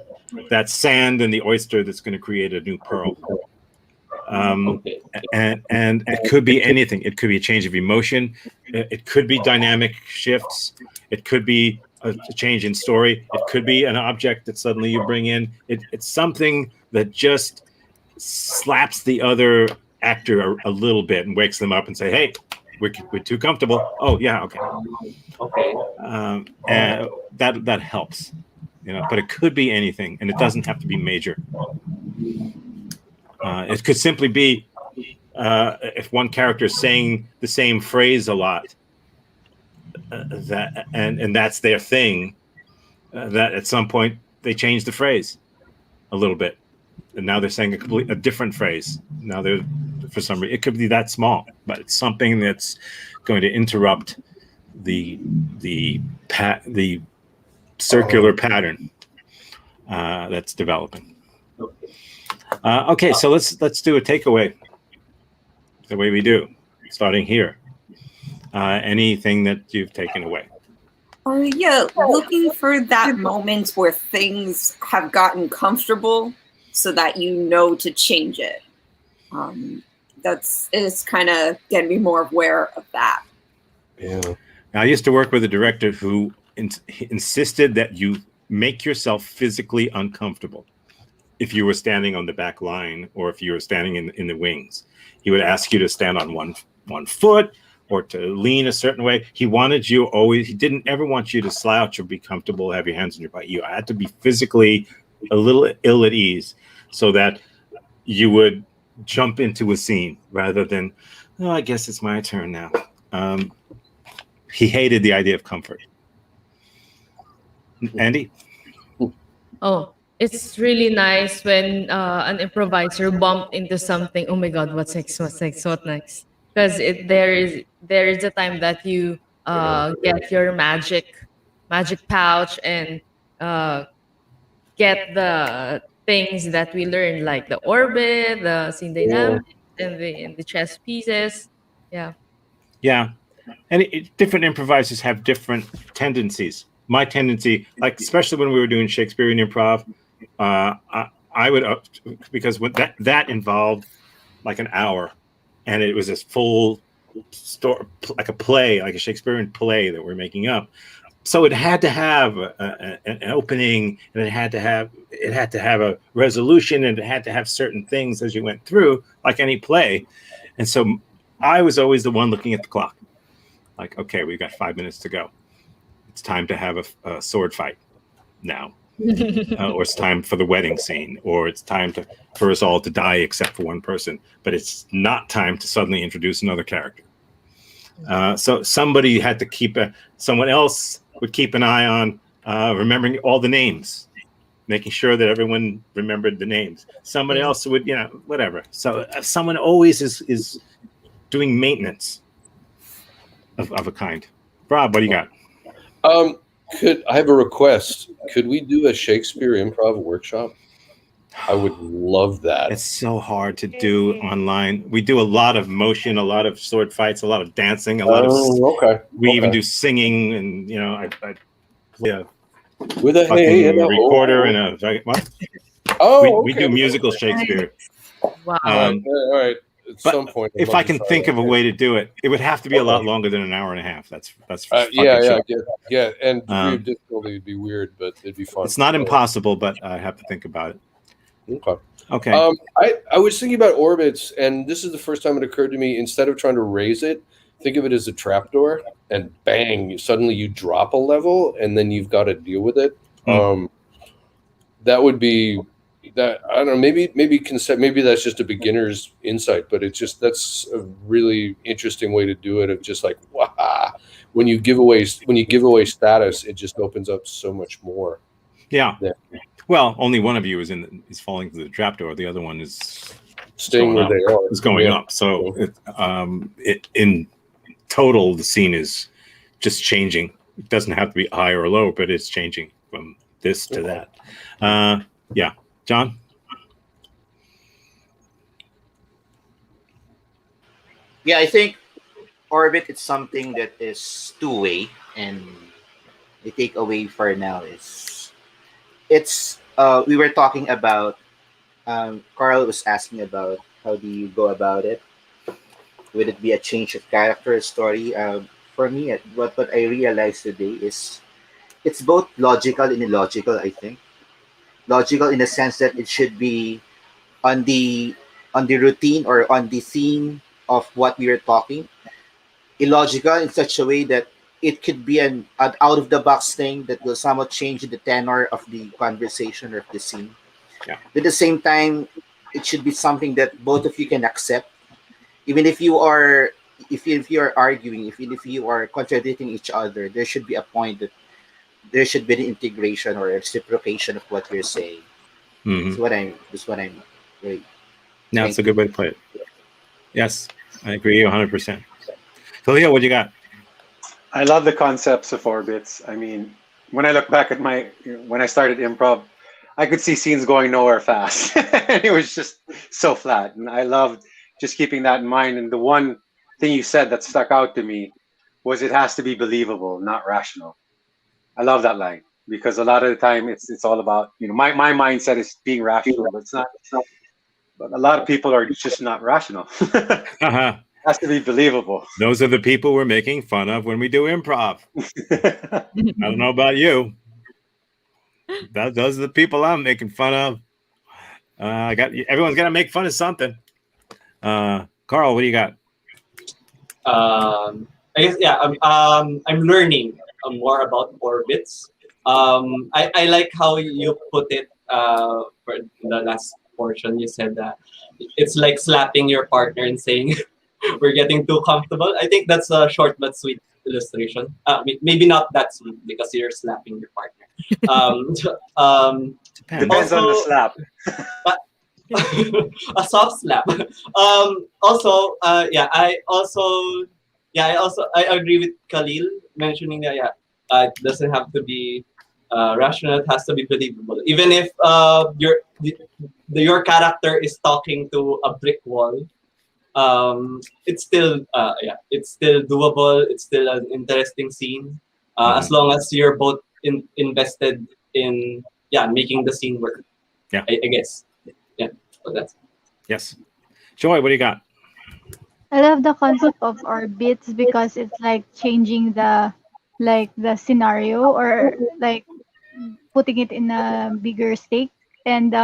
Speaker 3: that sand in the oyster that's going to create a new pearl. And it could be anything. It could be a change of emotion. It could be dynamic shifts. It could be a change in story. It could be an object that suddenly you bring in. It's something that just slaps the other actor a little bit and wakes them up and say, hey, we're too comfortable. Oh yeah, okay.
Speaker 4: Okay.
Speaker 3: And that helps, but it could be anything, and it doesn't have to be major. It could simply be if one character is saying the same phrase a lot, and that's their thing. That at some point they change the phrase a little bit, and now they're saying a different phrase. Now they're, for some reason, it could be that small, but it's something that's going to interrupt the circular pattern that's developing. Okay, so let's do a takeaway. The way we do, starting here. Anything that you've taken away?
Speaker 7: Yeah, looking for that moment where things have gotten comfortable so that you know to change it. It's kind of getting me more aware of that.
Speaker 6: Yeah.
Speaker 3: Now, I used to work with a director who insisted that you make yourself physically uncomfortable if you were standing on the back line or if you were standing in the wings. He would ask you to stand on one foot or to lean a certain way. He didn't ever want you to slouch or be comfortable, have your hands on your butt. You had to be physically a little ill at ease so that you would jump into a scene rather than, oh, I guess it's my turn now. He hated the idea of comfort. Andy?
Speaker 1: Oh, it's really nice when an improviser bumped into something. Oh my God, what's next? What's next? What next? Because there is a time that you get your magic pouch and uh, get the things that we learned, like the orbit, the scene dynamics, and the chess pieces. Yeah.
Speaker 3: Yeah. And different improvisers have different tendencies. My tendency, like especially when we were doing Shakespearean improv, I would because that involved like an hour, and it was this full story, like a play, like a Shakespearean play that we're making up. So it had to have an opening, and it had to have a resolution, and it had to have certain things as you went through, like any play. And so I was always the one looking at the clock. Like, okay, we've got 5 minutes to go. It's time to have a sword fight now. Or it's time for the wedding scene, or it's time for us all to die except for one person. But it's not time to suddenly introduce another character. So somebody had to someone else would keep an eye on remembering all the names, making sure that everyone remembered the names. Somebody else would, whatever. So someone always is doing maintenance of a kind. Rob, what do you got?
Speaker 6: I have a request? Could we do a Shakespeare improv workshop? I would love that.
Speaker 3: It's so hard to do online. We do a lot of motion, a lot of sword fights, a lot of dancing, a lot of. We even do singing, and I play
Speaker 6: with a
Speaker 3: recorder and a what? We do musical Shakespeare.
Speaker 1: Wow.
Speaker 6: All right. At some point,
Speaker 3: if I can think of a way to do it, it would have to be a lot longer than an hour and a half. That's
Speaker 6: yeah. And degree of difficulty would be weird, but it'd be fun.
Speaker 3: It's not impossible, but I have to think about it. Okay.
Speaker 6: I was thinking about orbits, and this is the first time it occurred to me. Instead of trying to raise it, think of it as a trapdoor, and bang! Suddenly you drop a level, and then you've got to deal with it. That would be. That I don't know. Maybe that's just a beginner's insight, but that's a really interesting way to do it. Of just like, wow, when you give away status, it just opens up so much more.
Speaker 3: Yeah. Well, only one of you is falling through the trapdoor. The other one is
Speaker 6: staying where they are.
Speaker 3: Is going up. So in total, the scene is just changing. It doesn't have to be high or low, but it's changing from this to that. Yeah. John?
Speaker 8: Yeah, I think orbit is something that is two-way, and the takeaway for now is we were talking about Carl was asking about how do you go about it. Would it be a change of character story? For me, what I realized today is it's both logical and illogical, I think. Logical in the sense that it should be on the routine or on the theme of what we are talking, illogical in such a way that it could be an out of the box thing that will somewhat change the tenor of the conversation or of the scene.
Speaker 3: Yeah.
Speaker 8: But at the same time, it should be something that both of you can accept, even if you are if you are arguing, if you are contradicting each other. There should be a point that there should be an integration or a reciprocation of what you're saying.
Speaker 3: Mm-hmm.
Speaker 8: That's what I'm really.
Speaker 3: Now it's
Speaker 8: Thank
Speaker 3: a good
Speaker 8: you.
Speaker 3: way to play it. Yes, I agree 100%. So, Leo, what you got?
Speaker 5: I love the concepts of orbits. I mean, when I look back at when I started improv, I could see scenes going nowhere fast, and it was just so flat. And I loved just keeping that in mind. And the one thing you said that stuck out to me was it has to be believable, not rational. I love that line because a lot of the time it's all about my mindset is being rational, but it's not. But a lot of people are just not rational. It
Speaker 3: Uh-huh.
Speaker 5: has to be believable.
Speaker 3: Those are the people we're making fun of when we do improv. I don't know about you. Those are the people I'm making fun of. Everyone's got to make fun of something. Carl, what do you got?
Speaker 4: I guess yeah. I'm learning more about orbits. I like how you put it. For the last portion, you said that it's like slapping your partner and saying, "We're getting too comfortable." I think that's a short but sweet illustration. Maybe not that sweet because you're slapping your partner. Um, um,
Speaker 5: Depends on the slap.
Speaker 4: a soft slap. Also, I agree with Khalil mentioning that it doesn't have to be rational. It has to be believable. Even if your character is talking to a brick wall, it's still doable. It's still an interesting scene as long as you're both invested in making the scene work.
Speaker 3: Yeah,
Speaker 4: I guess. Yeah, so that's
Speaker 3: yes. Joy, what do you got?
Speaker 9: I love the concept of orbits because it's like changing the scenario, or like putting it in a bigger stake. And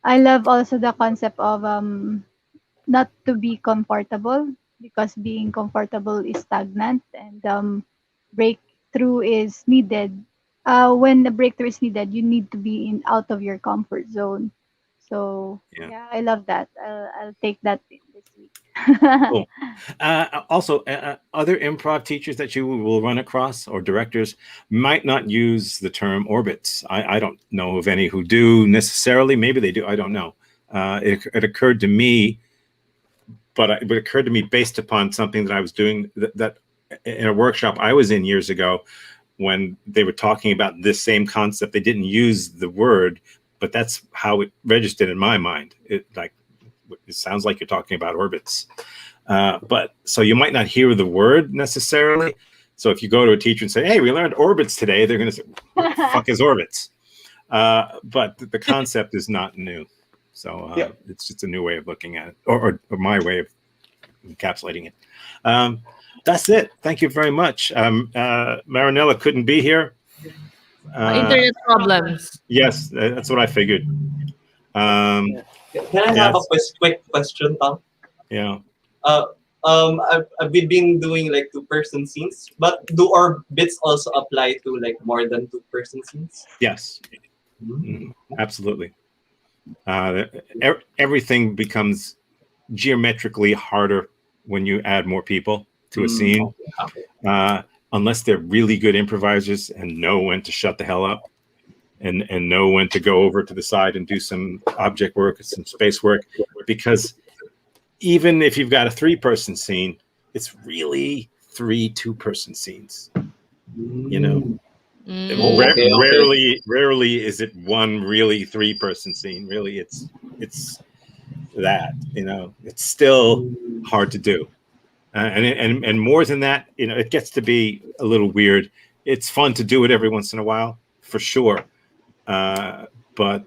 Speaker 9: I love also the concept of not to be comfortable, because being comfortable is stagnant, and breakthrough is needed. When the breakthrough is needed, you need to be in out of your comfort zone. So yeah, I love that. I'll take that in this week.
Speaker 3: Cool. Also, other improv teachers that you will run across or directors might not use the term orbits. I don't know of any who do necessarily. Maybe they do. I don't know. It occurred to me, but it occurred to me based upon something that I was doing that in a workshop I was in years ago when they were talking about this same concept. They didn't use the word, but that's how it registered in my mind. It sounds like you're talking about orbits. But so you might not hear the word necessarily. So if you go to a teacher and say, "Hey, we learned orbits today," they're going to say, "What the fuck is orbits?" But the concept is not new. So it's just a new way of looking at it, or my way of encapsulating it. That's it. Thank you very much. Marinella couldn't be here.
Speaker 1: Internet problems.
Speaker 3: Yes, that's what I figured.
Speaker 4: Can I have a quick question, Tom?
Speaker 3: Yeah.
Speaker 4: We've been doing like 2-person scenes, but do our bits also apply to like more than 2-person scenes?
Speaker 3: Yes. Absolutely. Everything becomes geometrically harder when you add more people to a scene, unless they're really good improvisers and know when to shut the hell up and know when to go over to the side and do some object work, some space work. Because even if you've got a 3-person scene, it's really 3 2-person scenes. You know, rarely is it one really 3-person scene. Really, it's that. You know, it's still hard to do, and more than that, you know, it gets to be a little weird. It's fun to do it every once in a while, for sure, but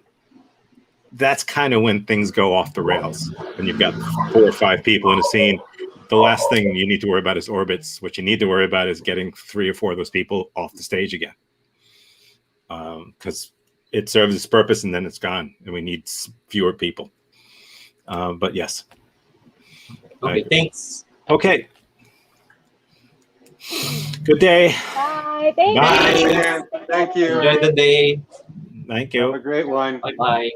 Speaker 3: that's kind of when things go off the rails. When you've got 4 or 5 people in a scene, the last thing you need to worry about is orbits. What you need to worry about is getting 3 or 4 of those people off the stage again, because it serves its purpose and then it's gone, and we need fewer people. But yes.
Speaker 4: Okay, thanks.
Speaker 3: Okay. Good day.
Speaker 9: Bye. Thank
Speaker 3: Bye.
Speaker 9: you.
Speaker 5: Dan, thank you.
Speaker 4: Enjoy the day.
Speaker 3: Thank
Speaker 5: Have a
Speaker 3: you.
Speaker 5: great one.
Speaker 4: Bye bye.